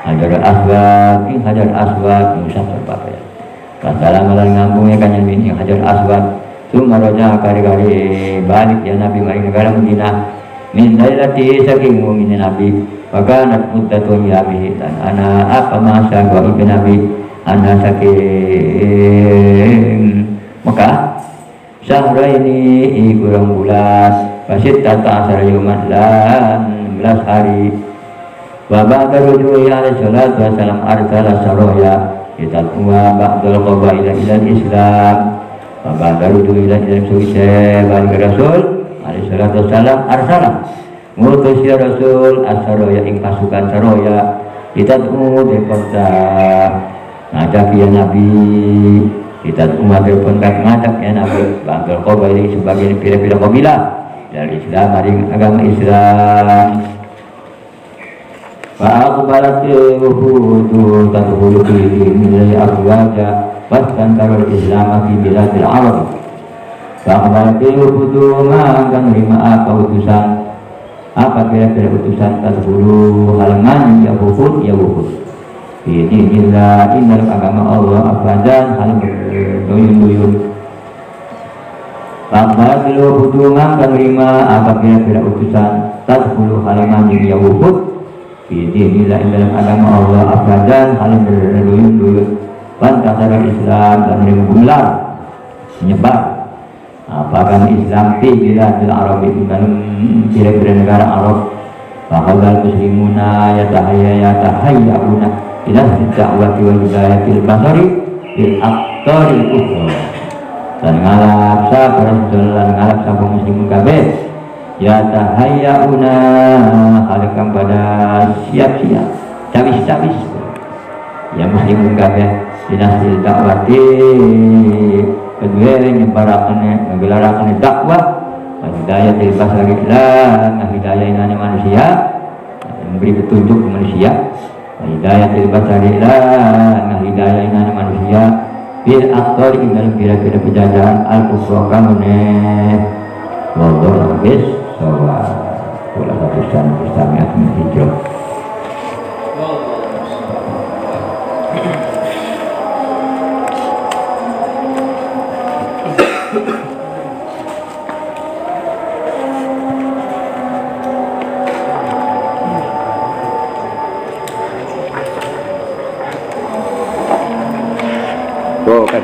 Hajar Aswad ing Hajar Aswad ing satu ya. Wassalam ala ngambung ya kanjeng Nabi ing Hajar Aswad. Sumaraja kari-kari balik ya Nabi maring negara Madinah. Min dailati saking mu'minin Nabi. Wakanat muddatun ya bihi dan ana apa masa gua ibn Nabi ana saking Mekah. Syahra ini kurang bulan Fasid tata asar yumat lan 16 hari wa ba'da rujui alaihi salatu wassalam arsala saroya itatwa ba'dal qabaila ila islam wa ba'da rujui ila islam suwise balik rasul alaihi salatu wassalam arsala ngutus ya rasul asaroya ing pasukan saroya itatwa di kota ngajak ya nabi kita umat pun ngajak ya nabi ba'dal qabaila sebagai pira-pira kabilah dari Islam, dari agama Islam. Fa'aqbalat wufudu tadkhulu fi dinillahi afwaja wastankara al-Islam fi biladil Arab. Fa'aqbalat wufudu mangkan lima apa utusan apa kira-kira utusan tadkhulu halangan ya wufud fi dinillah innal agama Allah afwajan hal berduyun-duyun. Fakta bilo hudungan penerima apa kira-kira utusan tadkhulu halaman yang wufud fi dinillah dalam agama Allah afradan halim berduyun-duyun pantasara Islam dan menyebar menyebar apakah Islam fi biladil Arab dalam kira-kira negara Arab fahadal muslimuna yatahayyauna ila da'wati wa hidayatil basari bil aqtaril kufur dan ngalap sahabat dan ngalap sahabat muslimun kabeh ya tahayyauna halakam pada siap-siap cabis-cabis ya muslimun kabeh dinasil dakwati kedua nyebarakan ngegelarakan dakwah hidayah dari basar lan hidayah inane manusia memberi petunjuk ke manusia hidayah dari basar lan hidayah inane manusia bil aktor dalam kira-kira penjajahan al-kufra kamune wallahu habis sawa wala habisan istamiat min hijrah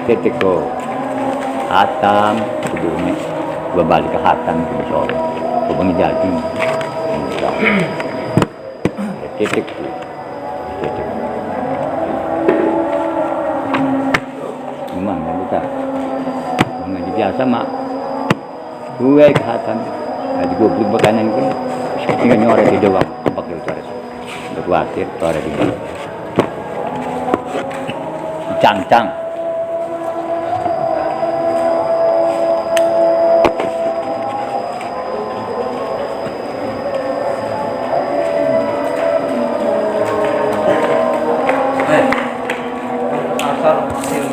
titik ko hatam bumi berbalik ke hatam ke besok ke bangi jadi titik memang kita mengaji biasa mak dua ke hatam jadi gue beli makanan kan tinggal nyore di doang pakai utara untuk khawatir utara di bawah cang-cang asar hasil